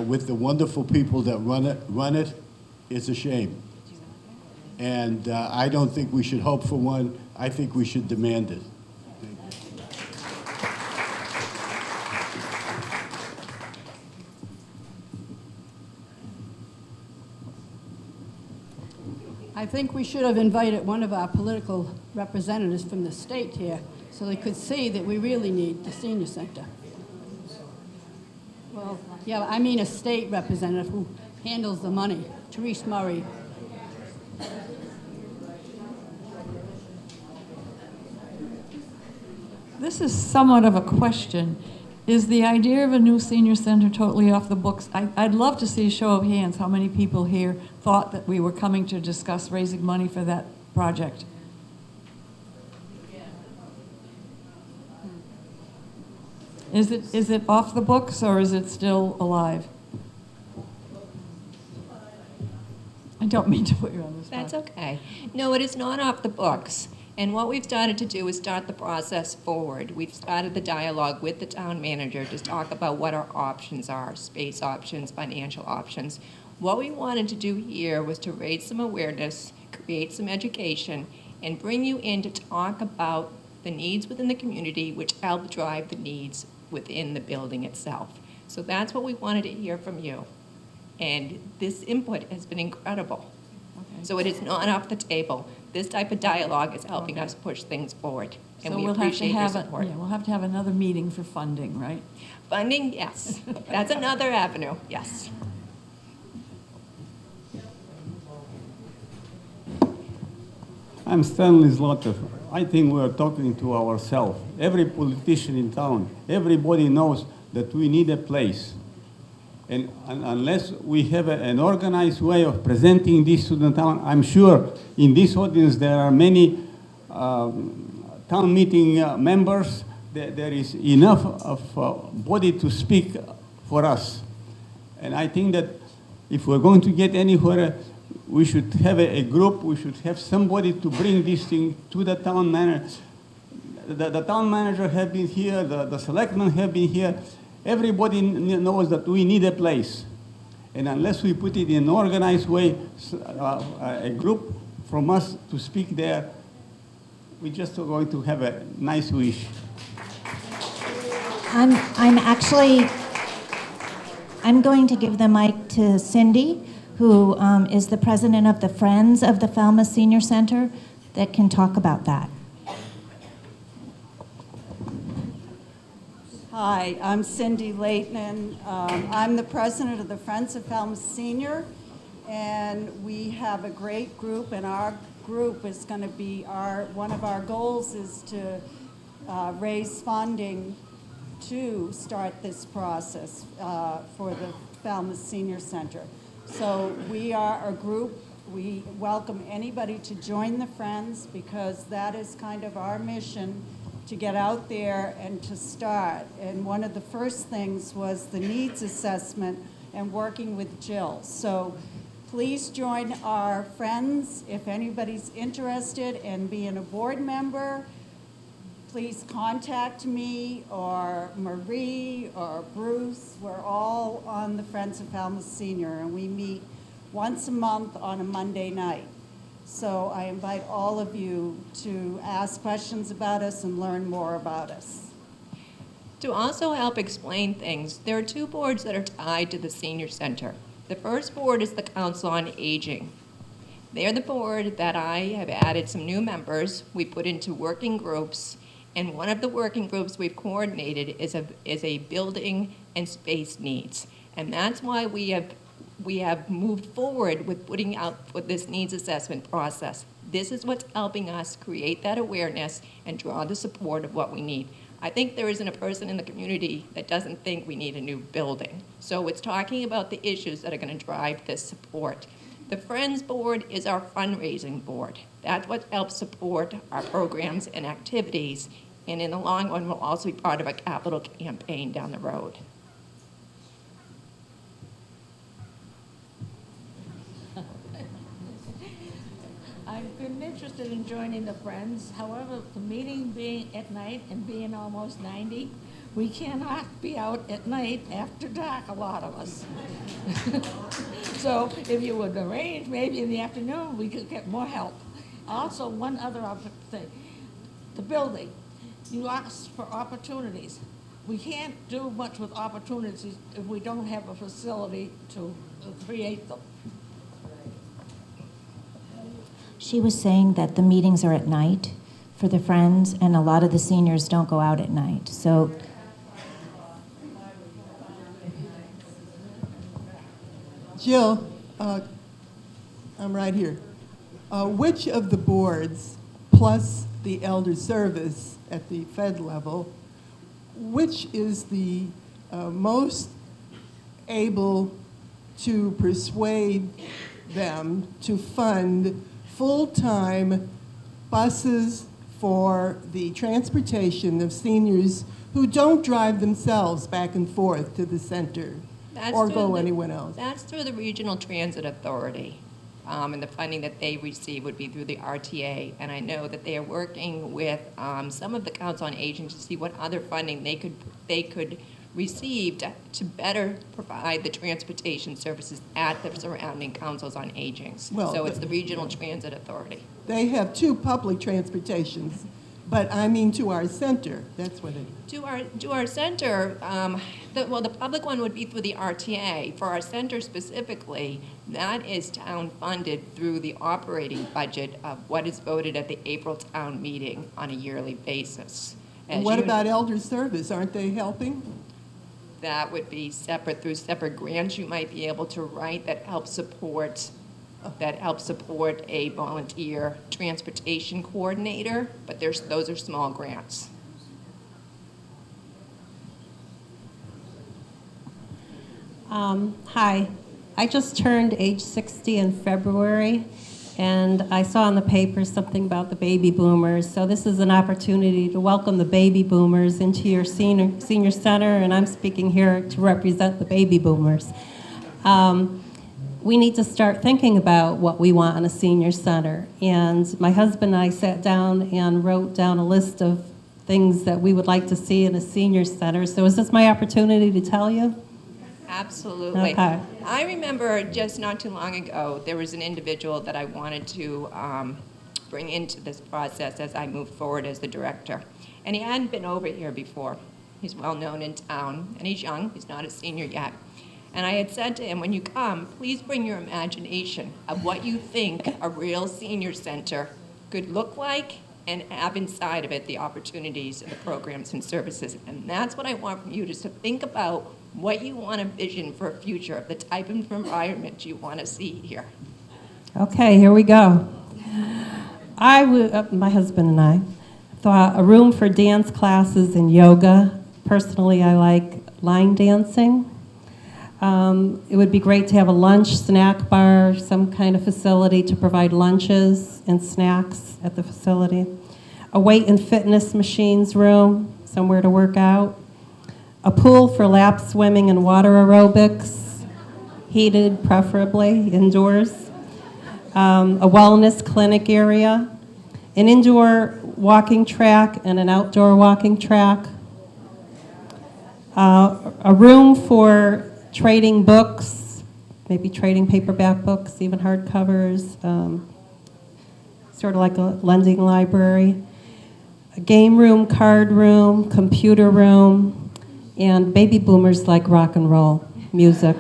with the wonderful people that run it is a shame. And I don't think we should hope for one. I think we should demand it. I think we should have invited one of our political representatives from the state here so they could see that we really need the senior center. Well, yeah, I mean a state representative who handles the money, Therese Murray. This is somewhat of a question. Is the idea of a new senior center totally off the books? I'd love to see a show of hands, how many people here thought that we were coming to discuss raising money for that project? Is it off the books, or is it still alive? I don't mean to put you on the spot. That's okay. No, it is not off the books. And what we've started to do is start the process forward. We've started the dialogue with the town manager to talk about what our options are, space options, financial options. What we wanted to do here was to raise some awareness, create some education, and bring you in to talk about the needs within the community, which help drive the needs within the building itself. So that's what we wanted to hear from you. And this input has been incredible. Okay. So it is not off the table. This type of dialogue is helping us push things forward, and we appreciate your support. We'll have to have another meeting for funding, right? Funding, yes. That's another avenue, yes. I'm Stanley Zlotov. I think we're talking to ourselves. Every politician in town, everybody knows that we need a place. And unless we have an organized way of presenting this to the town, I'm sure in this audience there are many town meeting members. There is enough of body to speak for us. And I think that if we're going to get anywhere, we should have a group, we should have somebody to bring this thing to the town manager. The town manager have been here, the selectmen have been here. Everybody knows that we need a place. And unless we put it in an organized way, a group from us to speak there, we're just going to have a nice wish. I'm going to give the mic to Cindy, who is the president of the Friends of the Falmouth Senior Center, that can talk about that. Hi, I'm Cindy Leighton. I'm the president of the Friends of Falmouth Senior, and we have a great group, and our group is going to be one of our goals is to raise funding to start this process for the Falmouth Senior Center. So we are a group. We welcome anybody to join the Friends, because that is kind of our mission, to get out there and to start. And one of the first things was the needs assessment and working with Jill. So please join our Friends. If anybody's interested in being a board member, please contact me or Marie or Bruce. We're all on the Friends of Falmouth Senior, and we meet once a month on a Monday night. So I invite all of you to ask questions about us and learn more about us. To also help explain things, there are two boards that are tied to the senior center. The first board is the Council on Aging. They're the board that I have added some new members. We put into working groups, and one of the working groups we've coordinated is a building and space needs. And that's why we have moved forward with putting out for this needs assessment process. This is what's helping us create that awareness and draw the support of what we need. I think there isn't a person in the community that doesn't think we need a new building. So it's talking about the issues that are going to drive this support. The Friends Board is our fundraising board. That's what helps support our programs and activities, and in the long run will also be part of a capital campaign down the road. I've been interested in joining the Friends. However, the meeting being at night and being almost 90, we cannot be out at night after dark, a lot of us. So if you would arrange maybe in the afternoon, we could get more help. Also, one other thing, the building. You asked for opportunities. We can't do much with opportunities if we don't have a facility to create them. She was saying that the meetings are at night for the Friends, and a lot of the seniors don't go out at night. So Jill, I'm right here. Which of the boards, plus the elder service at the Fed level, which is the most able to persuade them to fund full-time buses for the transportation of seniors who don't drive themselves back and forth to the center or through go the- anyone else? That's through the Regional Transit Authority. And the funding that they receive would be through the RTA. And I know that they are working with some of the council on aging to see what other funding they could receive to better provide the transportation services at the surrounding councils on aging. Well, So it's the Regional Transit Authority. They have two public transportations, but I mean to our center, that's what it is. To our center, the public one would be through the RTA. For our center specifically, that is town funded through the operating budget of what is voted at the April town meeting on a yearly basis. And As what you- about elder service? Aren't they helping? That would be separate, through separate grants you might be able to write that help support a volunteer transportation coordinator, but those are small grants. Hi, I just turned age 60 in February, and I saw in the paper something about the baby boomers. So this is an opportunity to welcome the baby boomers into your senior center, and I'm speaking here to represent the baby boomers. We need to start thinking about what we want in a senior center. And my husband and I sat down and wrote down a list of things that we would like to see in a senior center. So is this my opportunity to tell you? Absolutely. Okay. I remember just not too long ago, there was an individual that I wanted to bring into this process as I moved forward as the director. And he hadn't been over here before. He's well known in town, and he's young. He's not a senior yet. And I had said to him, when you come, please bring your imagination of what you think a real senior center could look like and have inside of it the opportunities and the programs and services. And that's what I want from you, just to think about what you want to vision for a future of the type of environment you want to see here. Okay, here we go. My husband and I thought a room for dance classes and yoga. Personally, I like line dancing. It would be great to have a lunch, snack bar, some kind of facility to provide lunches and snacks at the facility. A weight and fitness machines room, somewhere to work out. A pool for lap swimming and water aerobics, heated preferably, indoors. A wellness clinic area. An indoor walking track and an outdoor walking track. A room for trading books, maybe trading paperback books, even hardcovers, sort of like a lending library. A game room, card room, computer room, and baby boomers like rock and roll music.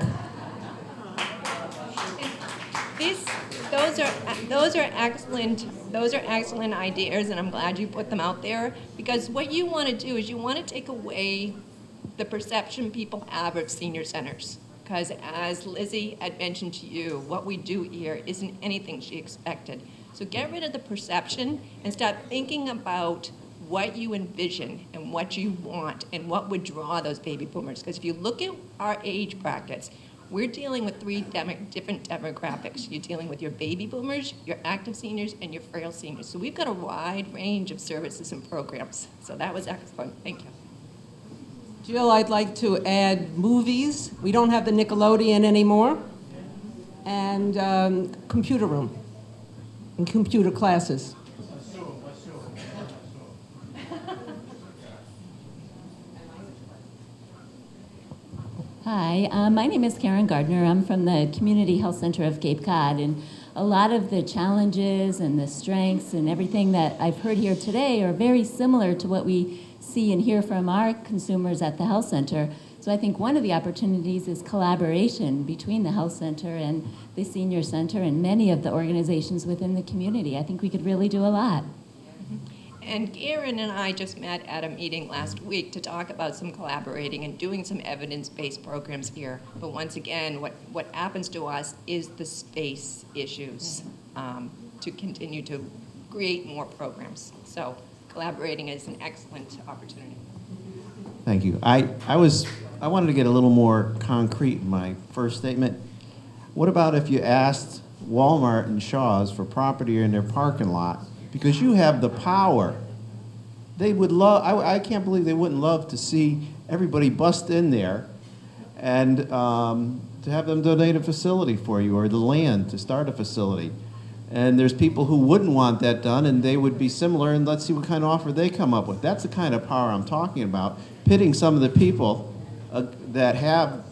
Those are excellent ideas, and I'm glad you put them out there, because what you want to do is you want to take away the perception people have of senior centers. Because as Lizzie had mentioned to you, what we do here isn't anything she expected. So get rid of the perception and start thinking about what you envision and what you want and what would draw those baby boomers. Because if you look at our age brackets, we're dealing with three different demographics. You're dealing with your baby boomers, your active seniors, and your frail seniors. So we've got a wide range of services and programs. So that was excellent. Thank you. Jill, I'd like to add movies. We don't have the Nickelodeon anymore. And computer room and computer classes. Hi, my name is Karen Gardner. I'm from the Community Health Center of Cape Cod, and a lot of the challenges and the strengths and everything that I've heard here today are very similar to what we see and hear from our consumers at the health center. So I think one of the opportunities is collaboration between the health center and the senior center and many of the organizations within the community. I think we could really do a lot. And Karen and I just met at a meeting last week to talk about some collaborating and doing some evidence-based programs here. But once again, what happens to us is the space issues to continue to create more programs. So collaborating is an excellent opportunity. Thank you. I wanted to get a little more concrete in my first statement. What about if you asked Walmart and Shaw's for property in their parking lot? Because you have the power. They would love, I can't believe they wouldn't love to see everybody bust in there and to have them donate a facility for you or the land to start a facility. And there's people who wouldn't want that done, and they would be similar, and let's see what kind of offer they come up with. That's the kind of power I'm talking about, pitting some of the people that have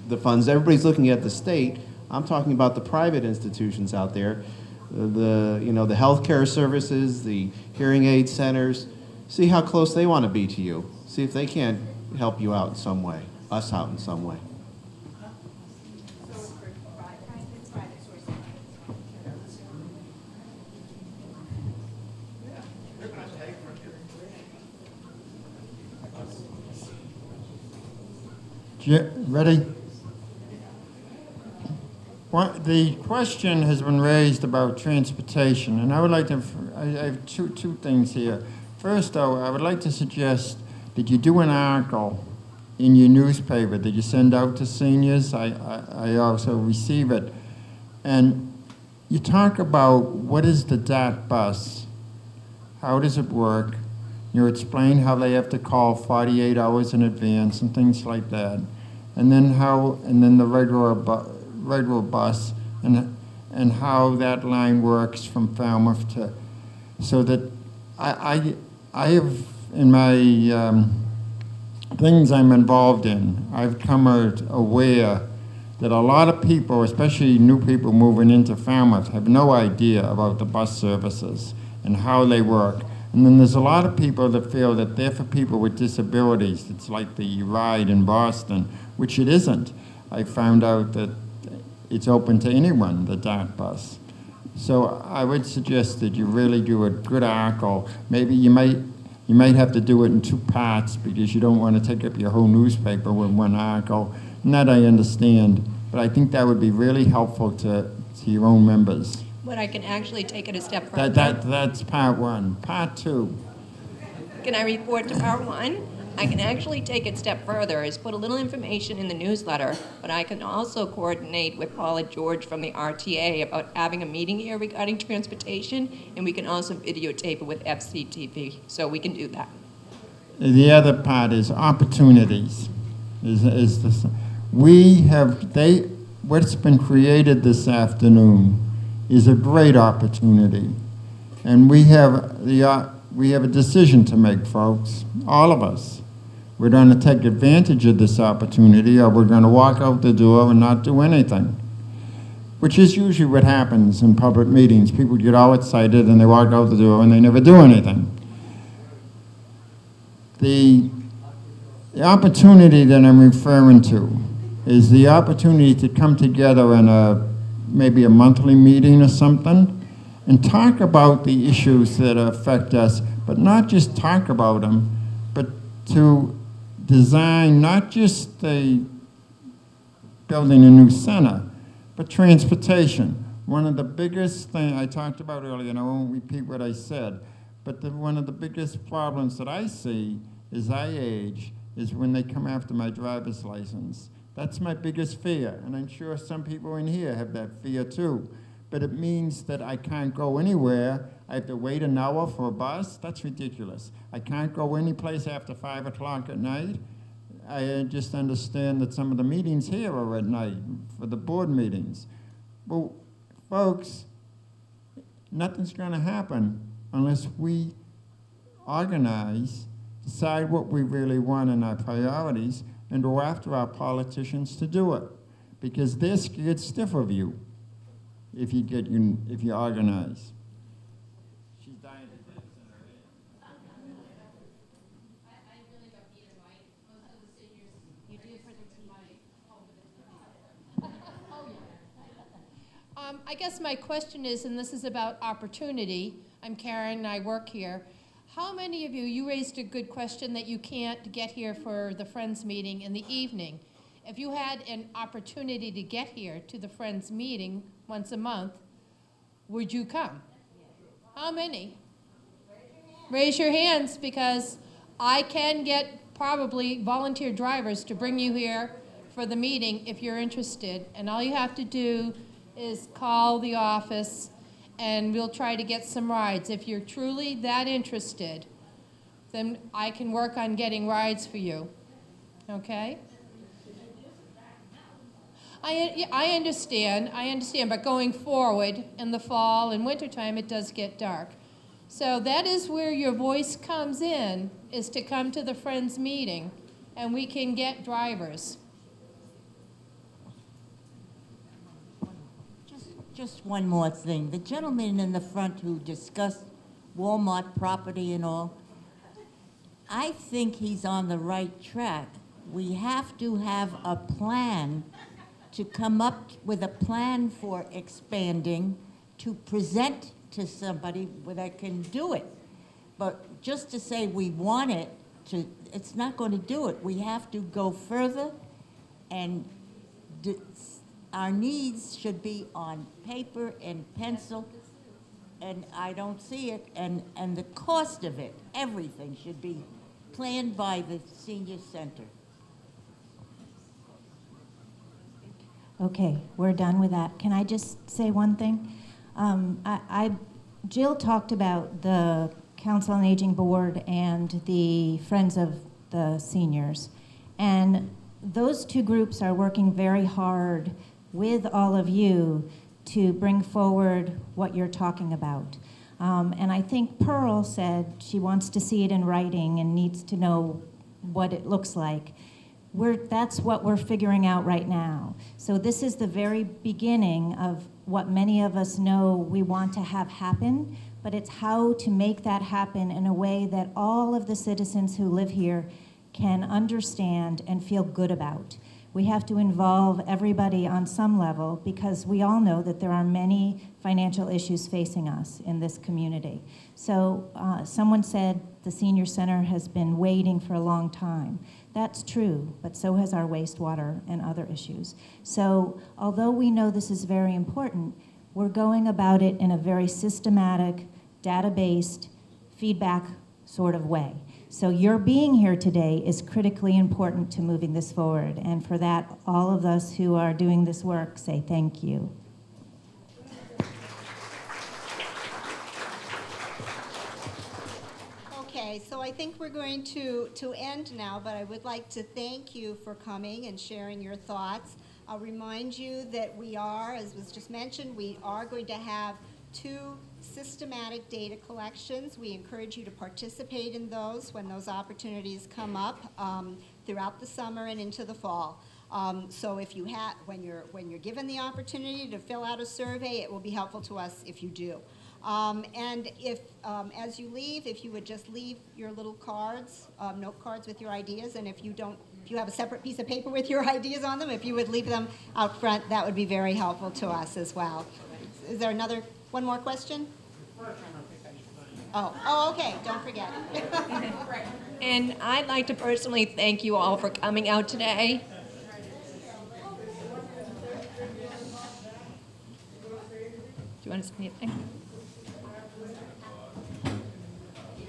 the funds. Everybody's looking at the state. I'm talking about the private institutions out there, the healthcare services, the hearing aid centers. See how close they want to be to you. See if they can't help you out in some way, us out in some way. Ready? The question has been raised about transportation, and I would like to, I have two things here. First, though, I would like to suggest that you do an article in your newspaper that you send out to seniors. I also receive it. And you talk about what is the DAT bus, how does it work, you explain how they have to call 48 hours in advance and things like that. And then the regular bus and how that line works from Falmouth to, so that I have in my things I'm involved in, I've come aware that a lot of people, especially new people moving into Falmouth, have no idea about the bus services and how they work. And then there's a lot of people that feel that they're for people with disabilities. It's like the ride in Boston, which it isn't. I found out that it's open to anyone, the DART bus. So I would suggest that you really do a good article. Maybe you might have to do it in two parts because you don't want to take up your whole newspaper with one article. And that I understand, but I think that would be really helpful to your own members. But I can actually take it a step further. That's part one. Part two. Can I report to part one? I can actually take it a step further, is put a little information in the newsletter, but I can also coordinate with Paula George from the RTA about having a meeting here regarding transportation, and we can also videotape it with FCTV, so we can do that. The other part is opportunities. What's been created this afternoon is a great opportunity, and we have a decision to make, folks, all of us. We're going to take advantage of this opportunity, or we're going to walk out the door and not do anything, which is usually what happens in public meetings. People get all excited and they walk out the door and they never do anything. The opportunity that I'm referring to is the opportunity to come together in maybe a monthly meeting or something and talk about the issues that affect us, but not just talk about them, but to design not just building a new center, but transportation. One of the biggest things I talked about earlier, and I won't repeat what I said, but one of the biggest problems that I see as I age is when they come after my driver's license. That's my biggest fear, and I'm sure some people in here have that fear too. But it means that I can't go anywhere. I have to wait an hour for a bus. That's ridiculous. I can't go any place after 5 o'clock at night. I just understand that some of the meetings here are at night for the board meetings. Well, folks, nothing's going to happen unless we organize, decide what we really want in our priorities, and go after our politicians to do it, because they're scared stiff of you if you organize. She's dying to say this in her ear. I guess my question is, and this is about opportunity. I'm Karen, and I work here. How many of you raised a good question that you can't get here for the Friends meeting in the evening. If you had an opportunity to get here to the Friends meeting once a month, would you come? How many? Raise your hands, because I can get probably volunteer drivers to bring you here for the meeting if you're interested. And all you have to do is call the office and we'll try to get some rides. If you're truly that interested, then I can work on getting rides for you, okay? I understand, but going forward in the fall and wintertime, it does get dark. So that is where your voice comes in, is to come to the Friends meeting, and we can get drivers. Just one more thing. The gentleman in the front who discussed Walmart property and all, I think he's on the right track. We have to have a plan to come up with a plan for expanding, to present to somebody that can do it. But just to say we want it, it's not going to do it. We have to go further, and our needs should be on paper and pencil, and I don't see it, and the cost of it, everything should be planned by the senior center. Okay, we're done with that. Can I just say one thing? Jill talked about the Council on Aging Board and the Friends of the Seniors. And those two groups are working very hard with all of you to bring forward what you're talking about. And I think Pearl said she wants to see it in writing and needs to know what it looks like. That's what we're figuring out right now. So this is the very beginning of what many of us know we want to have happen, but it's how to make that happen in a way that all of the citizens who live here can understand and feel good about. We have to involve everybody on some level because we all know that there are many financial issues facing us in this community. So someone said the senior center has been waiting for a long time. That's true, but so has our wastewater and other issues. So although we know this is very important, we're going about it in a very systematic, data-based, feedback sort of way. So your being here today is critically important to moving this forward. And for that, all of us who are doing this work say thank you. Okay, so I think we're going to end now, but I would like to thank you for coming and sharing your thoughts. I'll remind you that we are, as was just mentioned, we are going to have 2 systematic data collections. We encourage you to participate in those when those opportunities come up throughout the summer and into the fall. So if you have, when you're given the opportunity to fill out a survey, it will be helpful to us if you do. And if, as you leave, if you would just leave your little cards, note cards with your ideas, and if you have a separate piece of paper with your ideas on them, if you would leave them out front, that would be very helpful to us as well. Is there one more question? Oh, okay, don't forget. And I'd like to personally thank you all for coming out today. Do you want to say anything?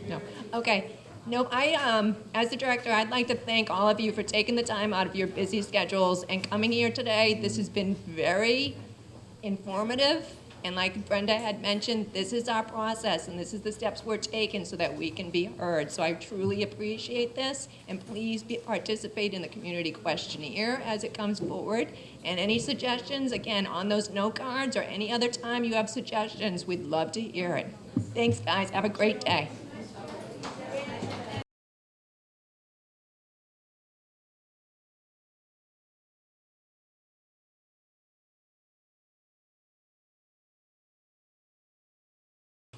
No. Okay. No, as the director, I'd like to thank all of you for taking the time out of your busy schedules and coming here today. This has been very informative. And like Brenda had mentioned, this is our process, and this is the steps we're taking so that we can be heard. So I truly appreciate this, and please participate in the community questionnaire as it comes forward. And any suggestions, again, on those note cards or any other time you have suggestions, we'd love to hear it. Thanks, guys. Have a great day.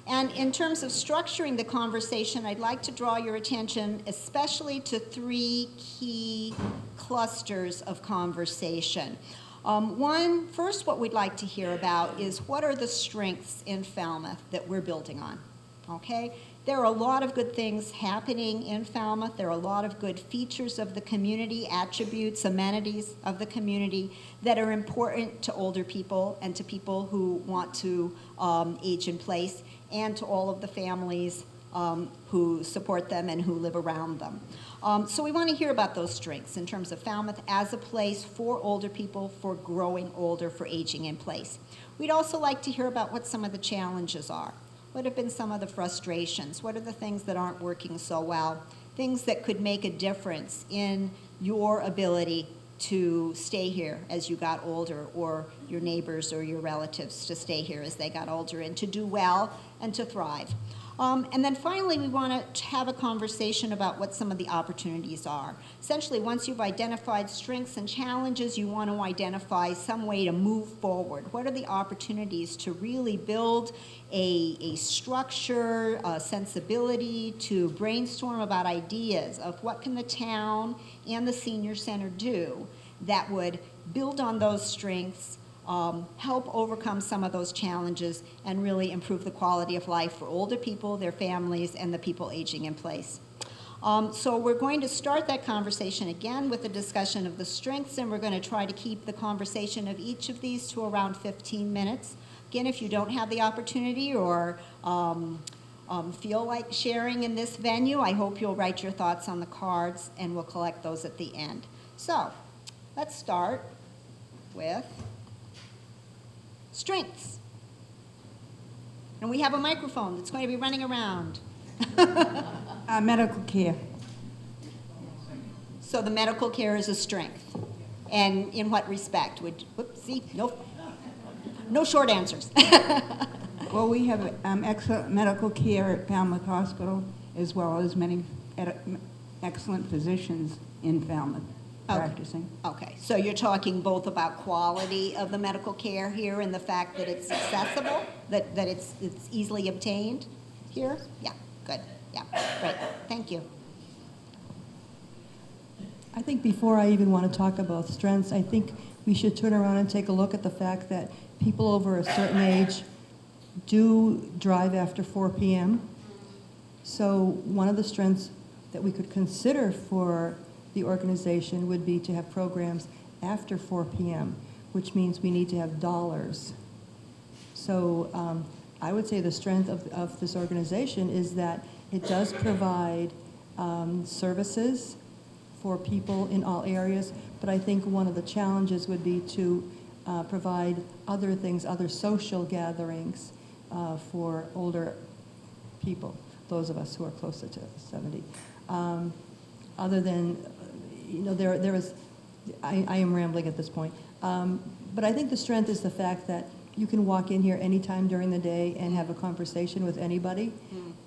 And in terms of structuring the conversation, I'd like to draw your attention especially to 3 key clusters of conversation. First, what we'd like to hear about is what are the strengths in Falmouth that we're building on, okay? There are a lot of good things happening in Falmouth. There are a lot of good features of the community, attributes, amenities of the community that are important to older people and to people who want to age in place, and to all of the families who support them and who live around them. So we want to hear about those strengths in terms of Falmouth as a place for older people, for growing older, for aging in place. We'd also like to hear about what some of the challenges are. What have been some of the frustrations? What are the things that aren't working so well? Things that could make a difference in your ability to stay here as you got older, or your neighbors or your relatives to stay here as they got older, and to do well and to thrive. And then finally, we want to have a conversation about what some of the opportunities are. Essentially, once you've identified strengths and challenges, you want to identify some way to move forward. What are the opportunities to really build a structure, a sensibility, to brainstorm about ideas of what can the town and the senior center do that would build on those strengths, help overcome some of those challenges, and really improve the quality of life for older people, their families, and the people aging in place. So we're going to start that conversation again with a discussion of the strengths, and we're going to try to keep the conversation of each of these to around 15 minutes. Again, if you don't have the opportunity or feel like sharing in this venue, I hope you'll write your thoughts on the cards, and we'll collect those at the end. So let's start with strengths. And we have a microphone that's going to be running around. Medical care. So the medical care is a strength. And in what respect? See, no short answers. Well, we have excellent medical care at Falmouth Hospital, as well as many excellent physicians in Falmouth practicing. Okay, so you're talking both about quality of the medical care here and the fact that it's accessible, that it's easily obtained here? Yeah, good. Yeah, great. Thank you. I think before I even want to talk about strengths, I think we should turn around and take a look at the fact that people over a certain age do drive after 4 p.m. So one of the strengths that we could consider for the organization would be to have programs after 4 p.m., which means we need to have dollars. So I would say the strength of this organization is that it does provide services for people in all areas, but I think one of the challenges would be to provide other things, other social gatherings for older people, those of us who are closer to 70. Other than, there is, I am rambling at this point, but I think the strength is the fact that you can walk in here anytime during the day and have a conversation with anybody,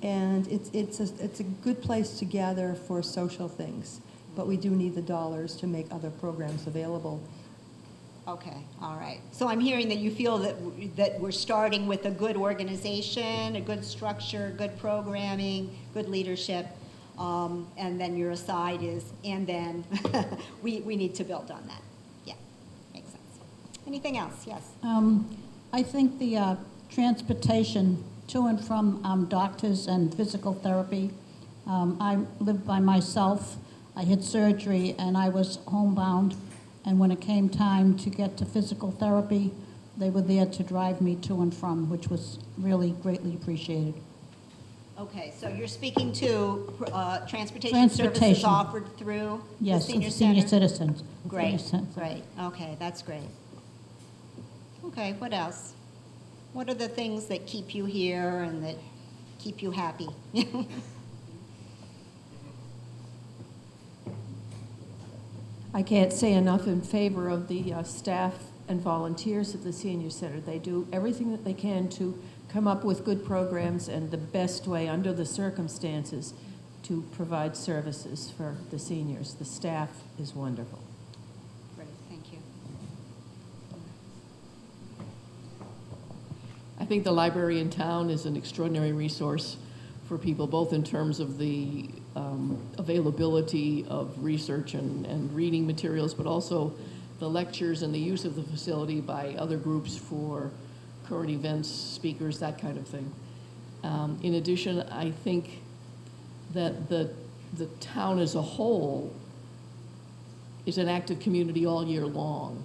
and it's a good place to gather for social things, but we do need the dollars to make other programs available. Okay, all right. So I'm hearing that you feel that we're starting with a good organization, a good structure, good programming, good leadership, and then your aside is, and then we need to build on that. Yeah, makes sense. Anything else? Yes. I think the transportation to and from doctors and physical therapy. I live by myself. I had surgery and I was homebound. And when it came time to get to physical therapy, they were there to drive me to and from, which was really greatly appreciated. Okay, so you're speaking to transportation services offered through yes, the senior senior center? citizens. Great, Senior great. Okay, that's great. Okay, what else? What are the things that keep you here and that keep you happy? I can't say enough in favor of the staff and volunteers at the senior center. They do everything that they can to come up with good programs and the best way under the circumstances to provide services for the seniors. The staff is wonderful. Great, thank you. I think the library in town is an extraordinary resource for people, both in terms of the availability of research and reading materials, but also the lectures and the use of the facility by other groups for current events, speakers, that kind of thing. In addition, I think that the town as a whole is an active community all year long.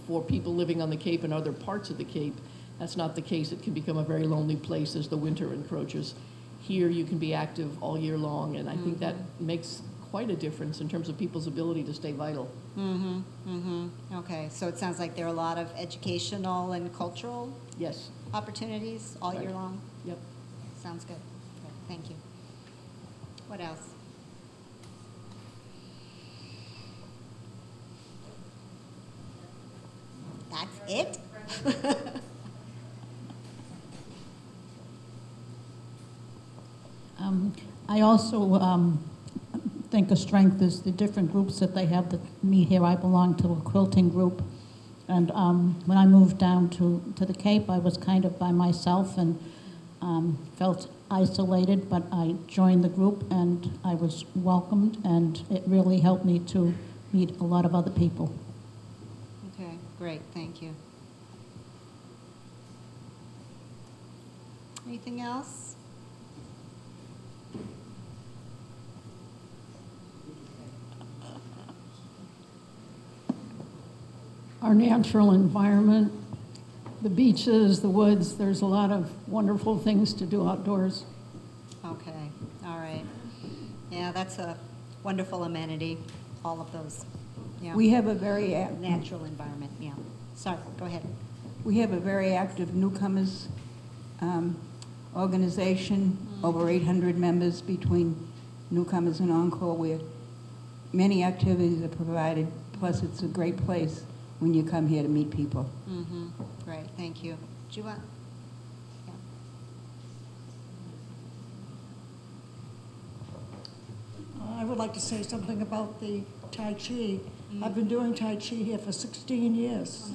For people living on the Cape and other parts of the Cape, that's not the case. It can become a very lonely place as the winter encroaches. here you can be active all year long, and I think that makes quite a difference in terms of people's ability to stay vital. Okay, so it sounds like there are a lot of educational and cultural Yes. opportunities all year Right. long? Yep. Sounds good. Good, thank you. What else? That's it? I also think a strength is the different groups that they have that meet here. I belong to a quilting group, and when I moved down to the Cape, I was kind of by myself and felt isolated, but I joined the group and I was welcomed, and it really helped me to meet a lot of other people. Okay, great, thank you. Anything else? Our natural environment, the beaches, the woods, there's a lot of wonderful things to do outdoors. Okay, all right. Yeah, that's a wonderful amenity, all of those. Yeah. We have a very Natural environment, yeah. Sorry, go ahead. We have a very active newcomers organization, over 800 members between newcomers and Encore, where many activities are provided, plus it's a great place when you come here to meet people. Great, thank you. Do you want? Yeah. I would like to say something about the Tai Chi. I've been doing Tai Chi here for 16 years.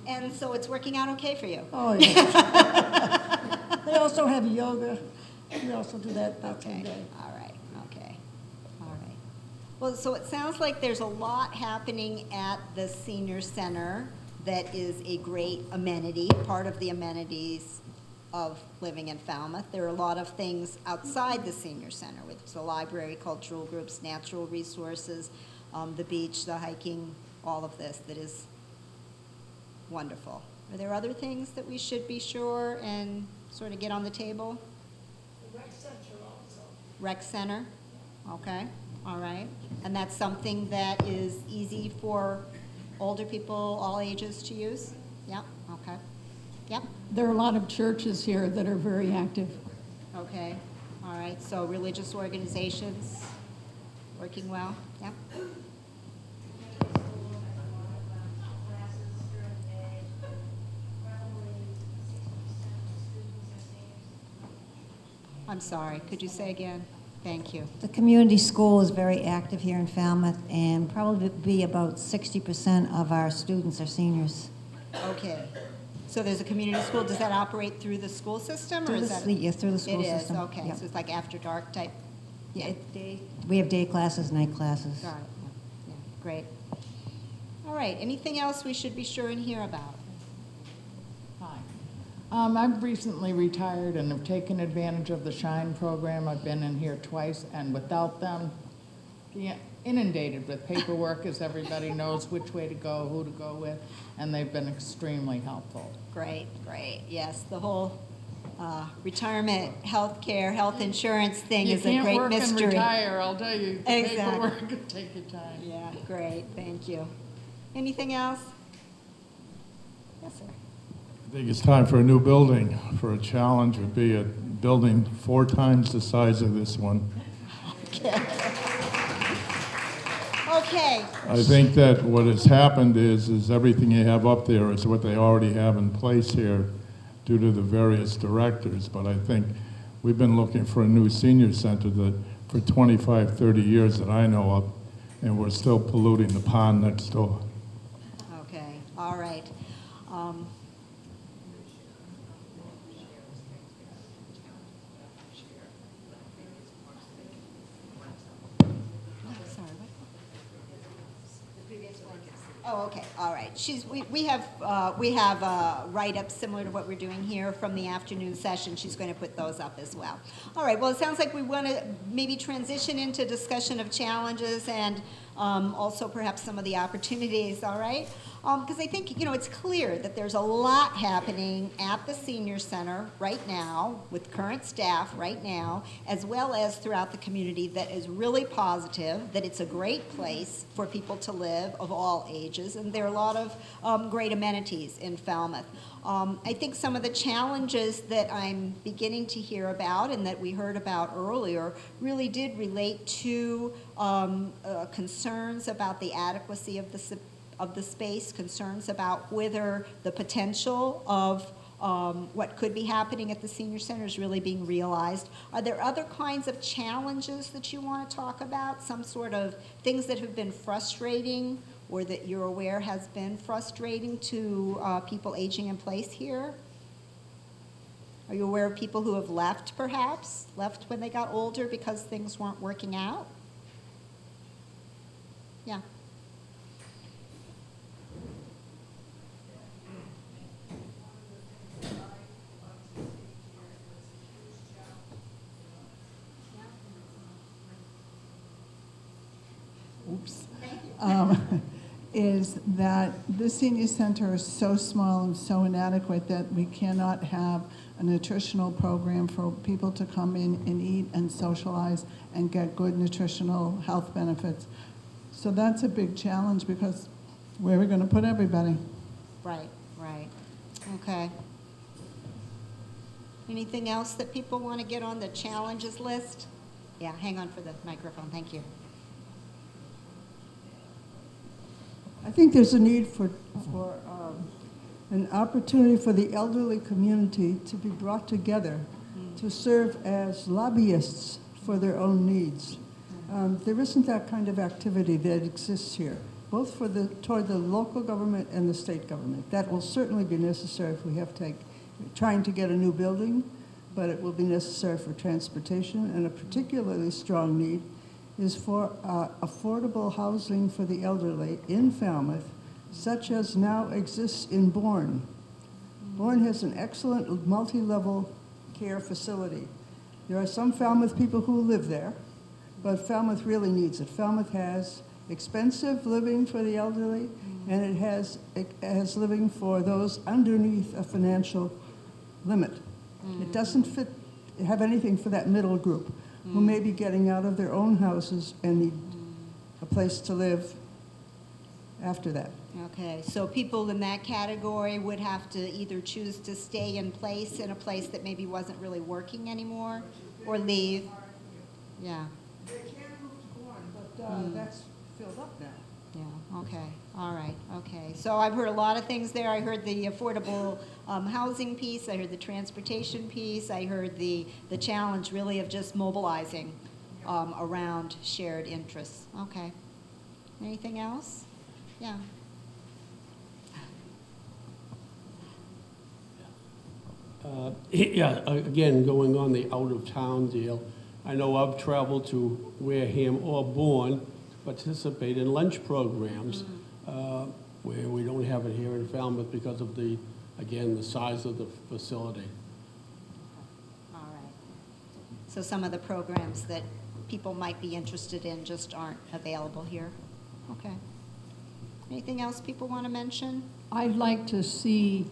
And so it's working out okay for you? Oh, yeah. They also have yoga. We also do that Okay, day. all right, okay, all right. Well, so it sounds like there's a lot happening at the senior center that is a great amenity, part of the amenities of living in Falmouth. There are a lot of things outside the senior center, with the library, cultural groups, natural resources, the beach, the hiking, all of this that is wonderful. Are there other things that we should be sure and sort of get on the table? The rec center also. Rec center, okay, all right. And that's something that is easy for older people, all ages to use? Yep, okay, yep, There are a lot of churches here that are very active. okay, all right. So religious organizations working well, yep. I'm sorry, could you say again? Thank you. The community school is very active here in Falmouth, and probably be about 60% of our students are seniors. Okay, so there's a community school, does that operate through the school system, or Through is the that? yes, through the school system. It is, okay, Yep. so it's like after dark type? Yeah, Day? we have day classes, night classes. Got it, yeah, great. All right, anything else we should be sure and hear about? Hi. I've recently retired and have taken advantage of the SHINE program. I've been in here twice, and without them, inundated with paperwork, as everybody knows which way to go, who to go with, and they've been extremely helpful. Great, great, yes, the whole retirement, health care, health insurance thing is a great mystery. You can't work and retire, I'll tell you. The Exactly. paperwork could take your time. Yeah, great, thank you. Anything else? Yes, sir. I think it's time for a new building. For a challenge would be a building 4 times the size of this one. Okay. I think that what has happened is everything you have up there is what they already have in place here due to the various directors. But I think we've been looking for a new senior center that for 25, 30 years that I know of, and we're still polluting the pond next door. Okay, all right. Sorry, what? The previous one. Oh, okay, all right. We have write-ups similar to what we're doing here from the afternoon session. She's going to put those up as well. All right, well, it sounds like we want to maybe transition into discussion of challenges and also perhaps some of the opportunities, all right? Because I think, it's clear that there's a lot happening at the senior center right now with current staff right now, as well as throughout the community that is really positive, that it's a great place for people to live of all ages, and there are a lot of great amenities in Falmouth. I think some of the challenges that I'm beginning to hear about and that we heard about earlier really did relate to concerns about the adequacy of the space, concerns about whether the potential of what could be happening at the senior center is really being realized. Are there other kinds of challenges that you want to talk about? Some sort of things that have been frustrating or that you're aware has been frustrating to people aging in place here? Are you aware of people who have left, perhaps? Left when they got older because things weren't working out? Yeah. Oops. Is that this senior center is so small and so inadequate that we cannot have a nutritional program for people to come in and eat and socialize and get good nutritional health benefits. So that's a big challenge because where are we going to put everybody? Right, right. Okay. Anything else that people want to get on the challenges list? Yeah, hang on for the microphone. Thank you. I think there's a need for an opportunity for the elderly community to be brought together to serve as lobbyists for their own needs. There isn't that kind of activity that exists here, both for toward the local government and the state government. That will certainly be necessary if we have trying to get a new building, but it will be necessary for transportation, and a particularly strong need is for affordable housing for the elderly in Falmouth, such as now exists in Bourne. Bourne has an excellent multi-level care facility. There are some Falmouth people who live there, but Falmouth really needs it. Falmouth has expensive living for the elderly, and it has living for those underneath a financial limit. It doesn't have anything for that middle group who may be getting out of their own houses and need a place to live after that. Okay, so people in that category would have to either choose to stay in place in a place that maybe wasn't really working anymore, or leave. Yeah. They can move to Bourne, but that's filled up now. Yeah, okay, all right, okay. So I've heard a lot of things there. I heard the affordable housing piece, I heard the transportation piece, I heard the challenge really of just mobilizing around shared interests. Okay. Anything else? Yeah. Again, going on the out-of-town deal, I know I've traveled to Wareham or Bourne, participate in lunch programs where we don't have it here in Falmouth because of the size of the facility. All right. So some of the programs that people might be interested in just aren't available here. Okay. Anything else people want to mention? I'd like to see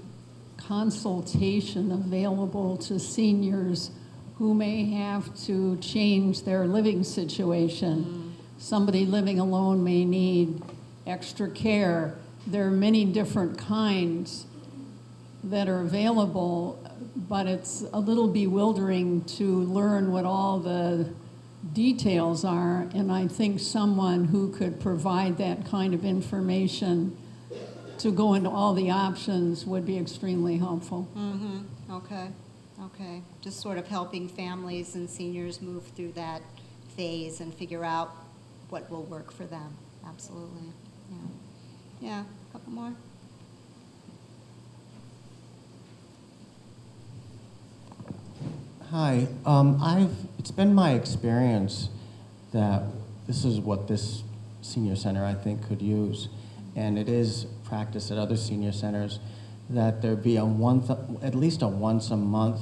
consultation available to seniors who may have to change their living situation. Somebody living alone may need extra care. There are many different kinds that are available, but it's a little bewildering to learn what all the details are, and I think someone who could provide that kind of information to go into all the options would be extremely helpful. Mm-hmm. Okay. Okay. Just sort of helping families and seniors move through that phase and figure out what will work for them. Absolutely. Yeah. Yeah. A couple more. Hi. It's been my experience that this is what this senior center, I think, could use, and it is practice at other senior centers, that there be at least a once-a-month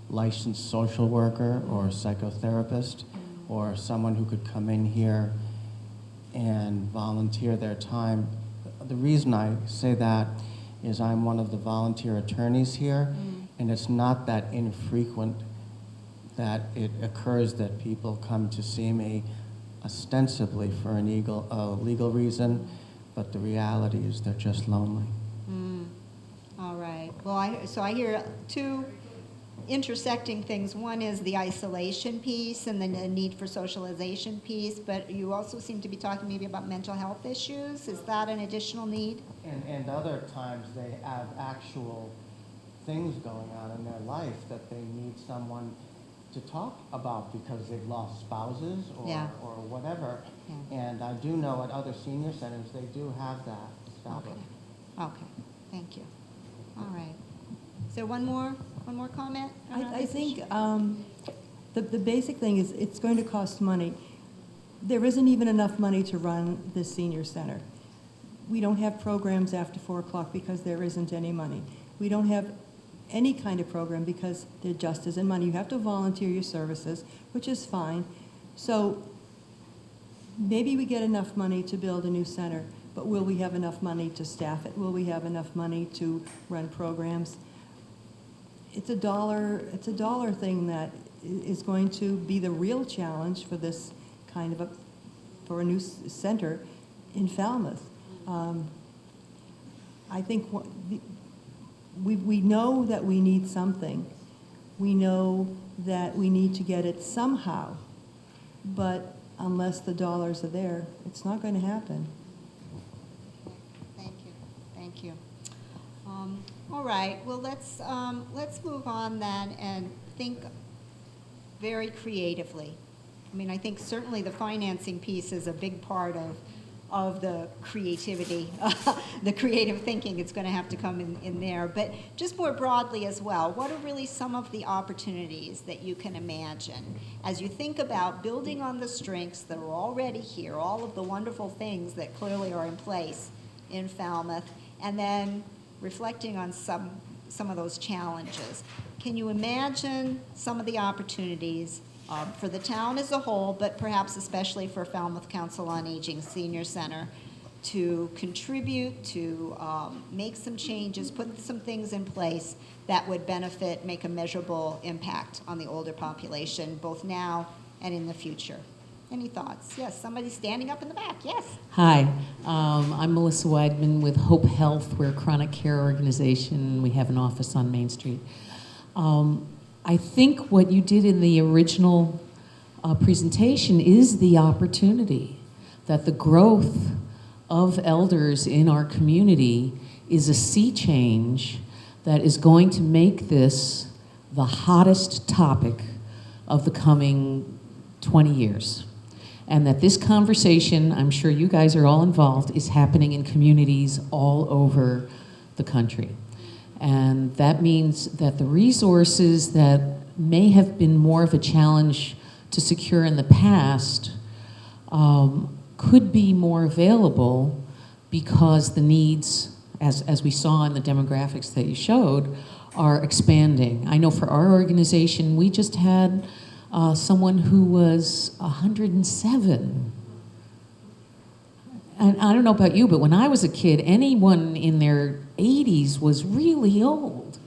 licensed social worker or psychotherapist or someone who could come in here and volunteer their time. The reason I say that is I'm one of the volunteer attorneys here, and it's not that infrequent that it occurs that people come to see me ostensibly for a legal reason, but the reality is they're just lonely. All right. Well, so I hear two intersecting things. One is the isolation piece and then the need for socialization piece, but you also seem to be talking maybe about mental health issues. Is that an additional need? And other times they have actual things going on in their life that they need someone to talk about because they've lost spouses or whatever. Yeah. And I do know at other senior centers they do have that established. Okay. Thank you. All right. Is there one more comment? I think the basic thing is it's going to cost money. There isn't even enough money to run the senior center. We don't have programs after 4 o'clock because there isn't any money. We don't have any kind of program because there just isn't money. You have to volunteer your services, which is fine. So maybe we get enough money to build a new center, but will we have enough money to staff it? Will we have enough money to run programs? It's a dollar thing that is going to be the real challenge for this kind of for a new center in Falmouth. I think we know that we need something. We know that we need to get it somehow, but unless the dollars are there, it's not going to happen. Thank you. All right. Well, let's move on then and think very creatively. I mean, I think certainly the financing piece is a big part of the creativity, the creative thinking. It's going to have to come in there. But just more broadly as well, what are really some of the opportunities that you can imagine as you think about building on the strengths that are already here, all of the wonderful things that clearly are in place in Falmouth, and then reflecting on some of those challenges? Can you imagine some of the opportunities for the town as a whole, but perhaps especially for Falmouth Council on Aging Senior Center, to contribute, to make some changes, put some things in place that would benefit, make a measurable impact on the older population, both now and in the future? Any thoughts? Yes, somebody standing up in the back. Yes. Hi, I'm Melissa Weidman with Hope Health. We're a chronic care organization. We have an office on Main Street. I think what you did in the original presentation is the opportunity that the growth of elders in our community is a sea change that is going to make this the hottest topic of the coming 20 years. And that this conversation, I'm sure you guys are all involved, is happening in communities all over the country. And that means that the resources that may have been more of a challenge to secure in the past could be more available because the needs, as we saw in the demographics that you showed, are expanding. I know for our organization, we just had someone who was 107. And I don't know about you, but when I was a kid, anyone in their 80s was really old.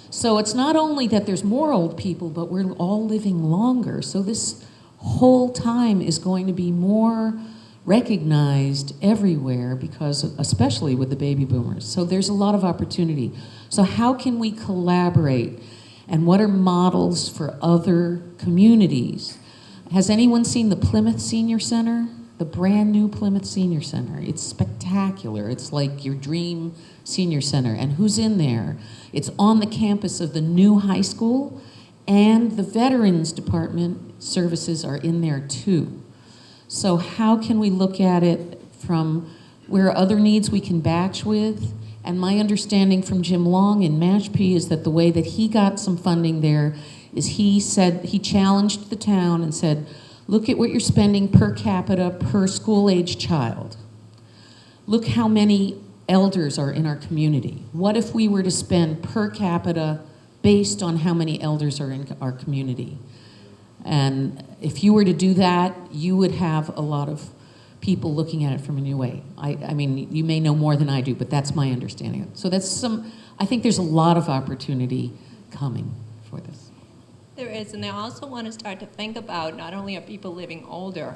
So it's not only that there's more old people, but we're all living longer. So this whole time is going to be more recognized everywhere because, especially with the baby boomers. So there's a lot of opportunity. So how can we collaborate? And what are models for other communities? Has anyone seen the Plymouth Senior Center? The brand new Plymouth Senior Center. It's spectacular. It's like your dream senior center. And who's in there? It's on the campus of the new high school, and the Veterans Department services are in there too. So how can we look at it from where other needs we can batch with? And my understanding from Jim Long in Mashpee is that the way that he got some funding there is he challenged the town and said, look at what you're spending per capita per school-age child. Look how many elders are in our community. What if we were to spend per capita based on how many elders are in our community? And if you were to do that, you would have a lot of people looking at it from a new way. I mean, you may know more than I do, but that's my understanding. So I think there's a lot of opportunity coming for this. There is, and I also want to start to think about not only are people living older,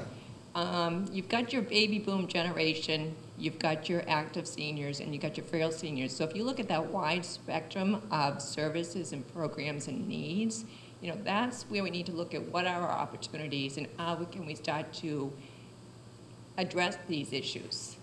you've got your baby boom generation, you've got your active seniors, and you've got your frail seniors. So if you look at that wide spectrum of services and programs and needs, you know, that's where we need to look at what are our opportunities and how can we start to address these issues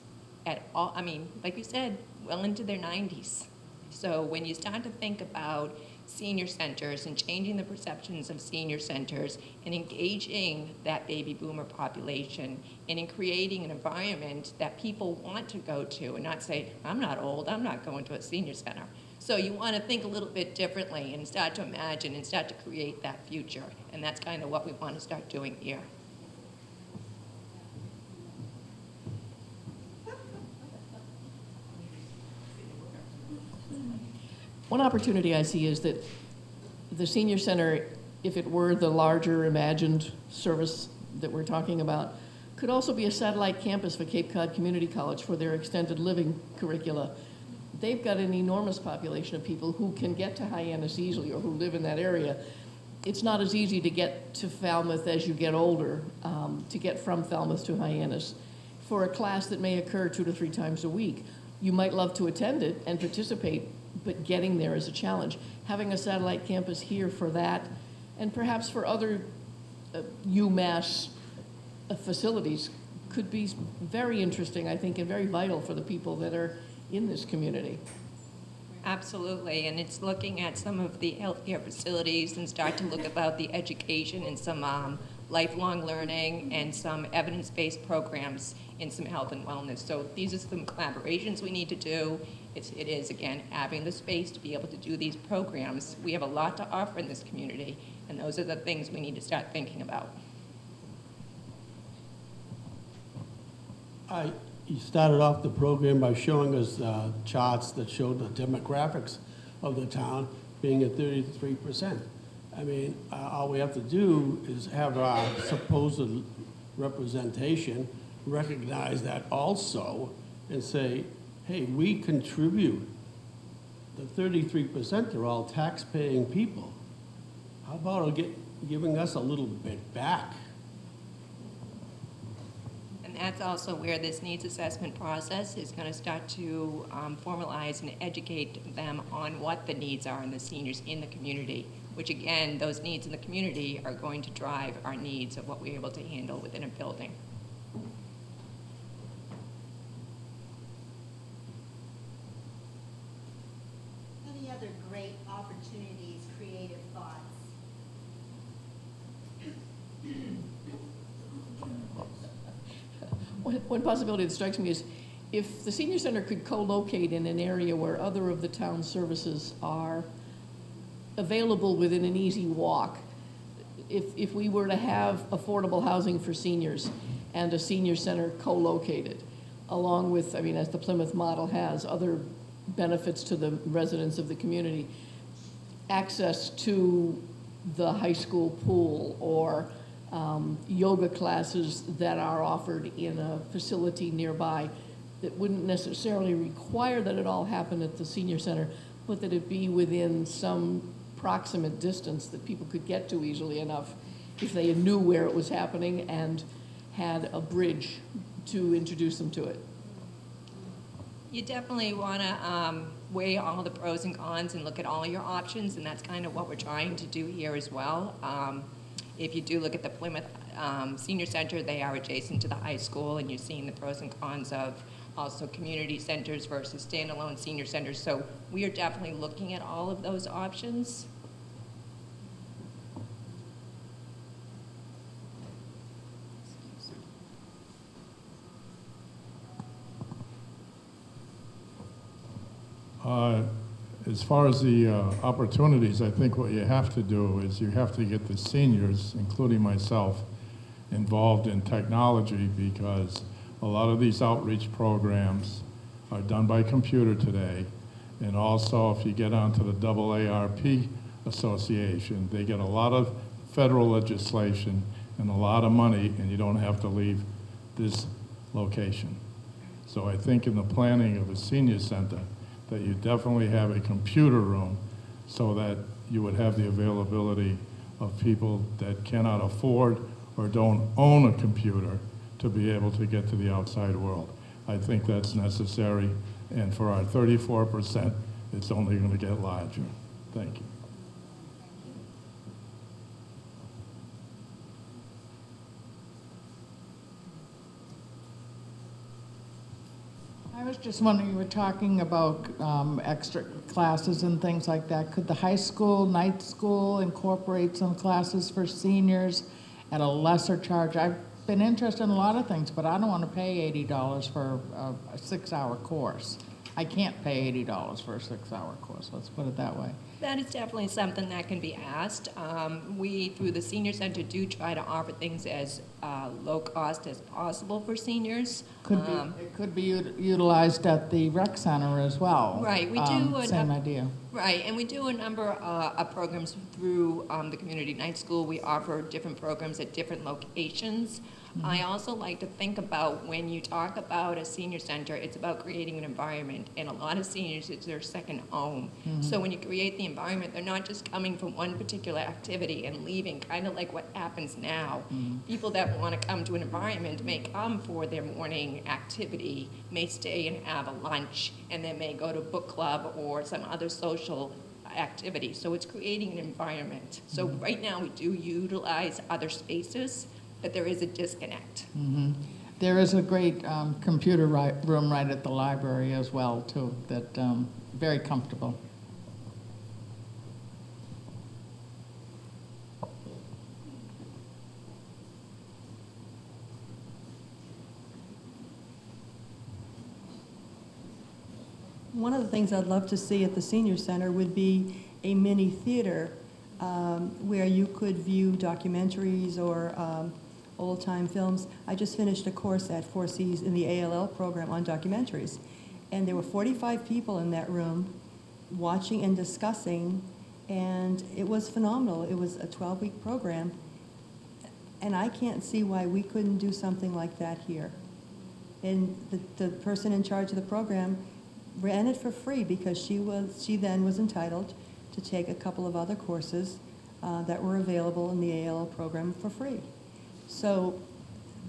at all. I mean, like you said, well into their 90s. So when you start to think about senior centers and changing the perceptions of senior centers and engaging that baby boomer population and in creating an environment that people want to go to and not say, I'm not old, I'm not going to a senior center. So you want to think a little bit differently and start to imagine and start to create that future. And that's kind of what we want to start doing here. One opportunity I see is that the senior center, if it were the larger imagined service that we're talking about, could also be a satellite campus for Cape Cod Community College for their extended living curricula. They've got an enormous population of people who can get to Hyannis easily or who live in that area. It's not as easy to get to Falmouth as you get older, to get from Falmouth to Hyannis. For a class that may occur 2 to 3 times a week, you might love to attend it and participate, but getting there is a challenge. Having a satellite campus here for that, and perhaps for other UMass facilities, could be very interesting, I think, and very vital for the people that are in this community. Absolutely, and it's looking at some of the healthcare facilities and start to look about the education and some lifelong learning and some evidence-based programs in some health and wellness. So these are some collaborations we need to do. It is, again, having the space to be able to do these programs. We have a lot to offer in this community, and those are the things we need to start thinking about. You started off the program by showing us charts that showed the demographics of the town being at 33%. I mean, all we have to do is have our supposed representation recognize that also and say, hey, we contribute. The 33% are all tax-paying people. How about giving us a little bit back? And that's also where this needs assessment process is going to start to formalize and educate them on what the needs are in the seniors in the community, which again, those needs in the community are going to drive our needs of what we're able to handle within a building. Any other great opportunities, creative thoughts? One possibility that strikes me is if the senior center could co-locate in an area where other of the town's services are available within an easy walk. If we were to have affordable housing for seniors and a senior center co-located, along with, I mean, as the Plymouth model has, other benefits to the residents of the community, access to the high school pool or yoga classes that are offered in a facility nearby that wouldn't necessarily require that it all happen at the senior center, but that it be within some proximate distance that people could get to easily enough if they knew where it was happening and had a bridge to introduce them to it. You definitely want to weigh all the pros and cons and look at all your options, and that's kind of what we're trying to do here as well. If you do look at the Plymouth Senior Center, they are adjacent to the high school, and you're seeing the pros and cons of also community centers versus standalone senior centers. So we are definitely looking at all of those options. As far as the opportunities, I think what you have to do is you have to get the seniors, including myself, involved in technology, because a lot of these outreach programs are done by computer today. And also, if you get onto the AARP Association, they get a lot of federal legislation and a lot of money, and you don't have to leave this location. So I think in the planning of a senior center, that you definitely have a computer room so that you would have the availability of people that cannot afford or don't own a computer to be able to get to the outside world. I think that's necessary, and for our 34%, it's only going to get larger. Thank you. I was just wondering, you were talking about extra classes and things like that. Could the high school, night school incorporate some classes for seniors at a lesser charge? I've been interested in a lot of things, but I don't want to pay $80 for a 6-hour course. I can't pay $80 for a 6-hour course, let's put it that way. That is definitely something that can be asked. We, through the senior center, do try to offer things as low cost as possible for seniors. It could be utilized at the rec center as well. Right, we do. Same idea. Right, and we do a number of programs through the community night school. We offer different programs at different locations. I also like to think about when you talk about a senior center, it's about creating an environment, and a lot of seniors, it's their second home. So when you create the environment, they're not just coming from one particular activity and leaving, kind of like what happens now. People that want to come to an environment may come for their morning activity, may stay and have a lunch, and then may go to book club or some other social activity. So it's creating an environment. So right now we do utilize other spaces, but there is a disconnect. There is a great computer room right at the library as well, too, that very comfortable. One of the things I'd love to see at the senior center would be a mini theater where you could view documentaries or old-time films. I just finished a course at 4Cs in the ALL program on documentaries, and there were 45 people in that room watching and discussing, and it was phenomenal. It was a 12-week program, and I can't see why we couldn't do something like that here. And the person in charge of the program ran it for free because she then was entitled to take a couple of other courses that were available in the ALL program for free. So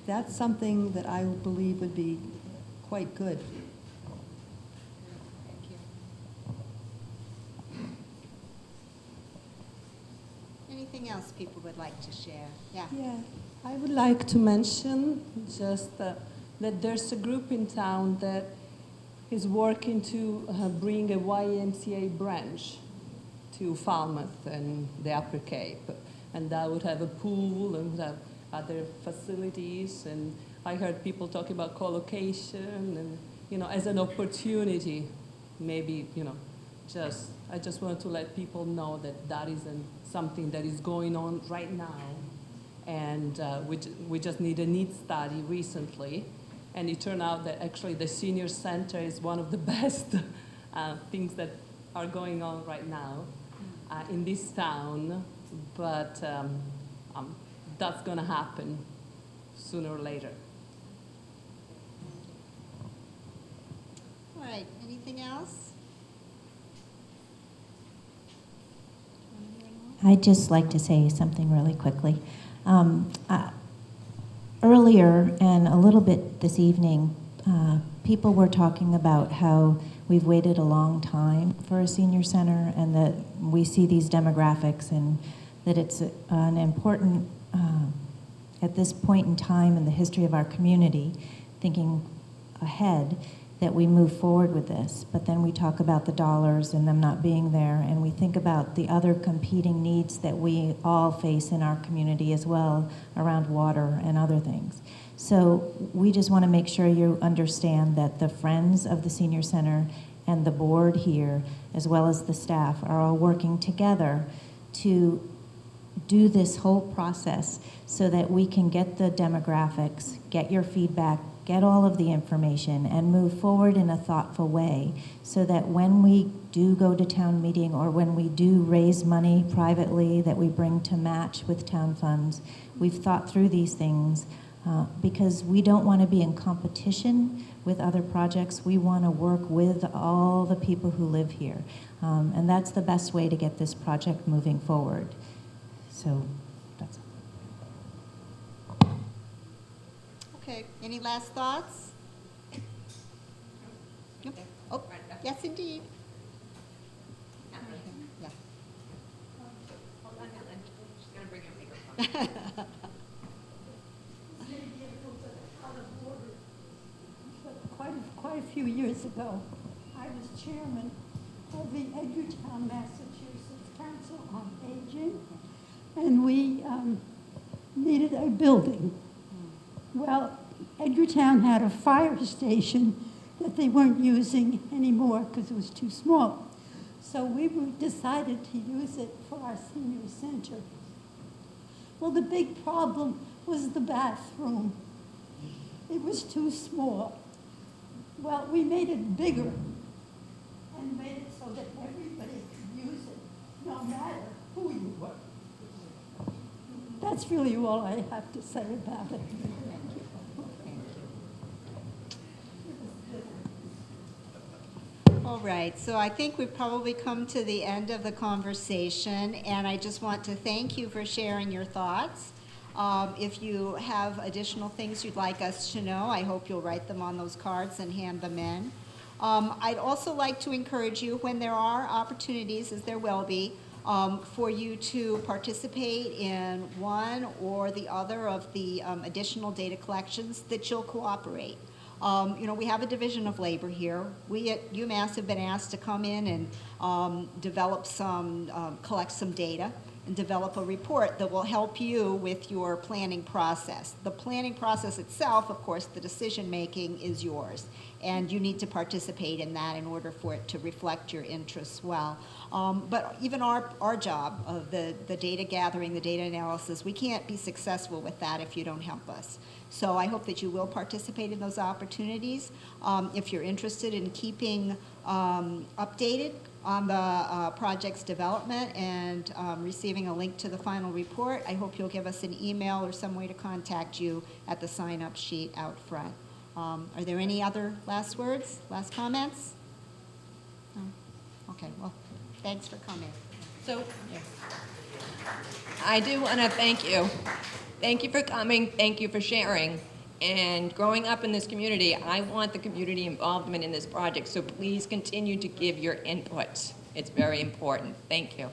that's something that I believe would be quite good. Thank you. Anything else people would like to share? Yeah. Yeah, I would like to mention just that there's a group in town that is working to bring a YMCA branch to Falmouth and the Upper Cape. And that would have a pool and have other facilities. And I heard people talk about co-location and, as an opportunity, maybe, I just wanted to let people know that that isn't something that is going on right now. And we just need a need study recently. And it turned out that actually the senior center is one of the best things that are going on right now in this town. But that's going to happen sooner or later. All right, anything else? I'd just like to say something really quickly. Earlier and a little bit this evening, people were talking about how we've waited a long time for a senior center and that we see these demographics and that it's an important, at this point in time in the history of our community, thinking ahead, that we move forward with this. But then we talk about the dollars and them not being there, and we think about the other competing needs that we all face in our community as well around water and other things. So we just want to make sure you understand that the Friends of the Senior Center and the board here, as well as the staff, are all working together to do this whole process so that we can get the demographics, get your feedback, get all of the information, and move forward in a thoughtful way so that when we do go to town meeting or when we do raise money privately that we bring to match with town funds, we've thought through these things because we don't want to be in competition with other projects. We want to work with all the people who live here. And that's the best way to get this project moving forward. So that's it. Okay, any last thoughts? Nope. Oh, yes, indeed. Yeah. Hold on, Helen. She's going to bring your microphone. Quite a few years ago, I was chairman of the Edgartown, Massachusetts Council on Aging, and we needed a building. Well, Edgartown had a fire station that they weren't using anymore because it was too small. So we decided to use it for our senior center. Well, the big problem was the bathroom. It was too small. Well, we made it bigger and made it so that everybody could use it, no matter who you were. That's really all I have to say about it. All right, so I think we've probably come to the end of the conversation, and I just want to thank you for sharing your thoughts. If you have additional things you'd like us to know, I hope you'll write them on those cards and hand them in. I'd also like to encourage you, when there are opportunities, as there will be, for you to participate in one or the other of the additional data collections, that you'll cooperate. You know, we have a division of labor here. We at UMass have been asked to come in and develop some, collect some data and develop a report that will help you with your planning process. The planning process itself, of course, the decision-making is yours, and you need to participate in that in order for it to reflect your interests well. But even our job of the data gathering, the data analysis, we can't be successful with that if you don't help us. So I hope that you will participate in those opportunities. If you're interested in keeping updated on the project's development and receiving a link to the final report, I hope you'll give us an email or some way to contact you at the sign-up sheet out front. Are there any other last words, last comments? No? Okay, well, thanks for coming. So, I do want to thank you. Thank you for coming. Thank you for sharing. And growing up in this community, I want the community involvement in this project, so please continue to give your input. It's very important. Thank you.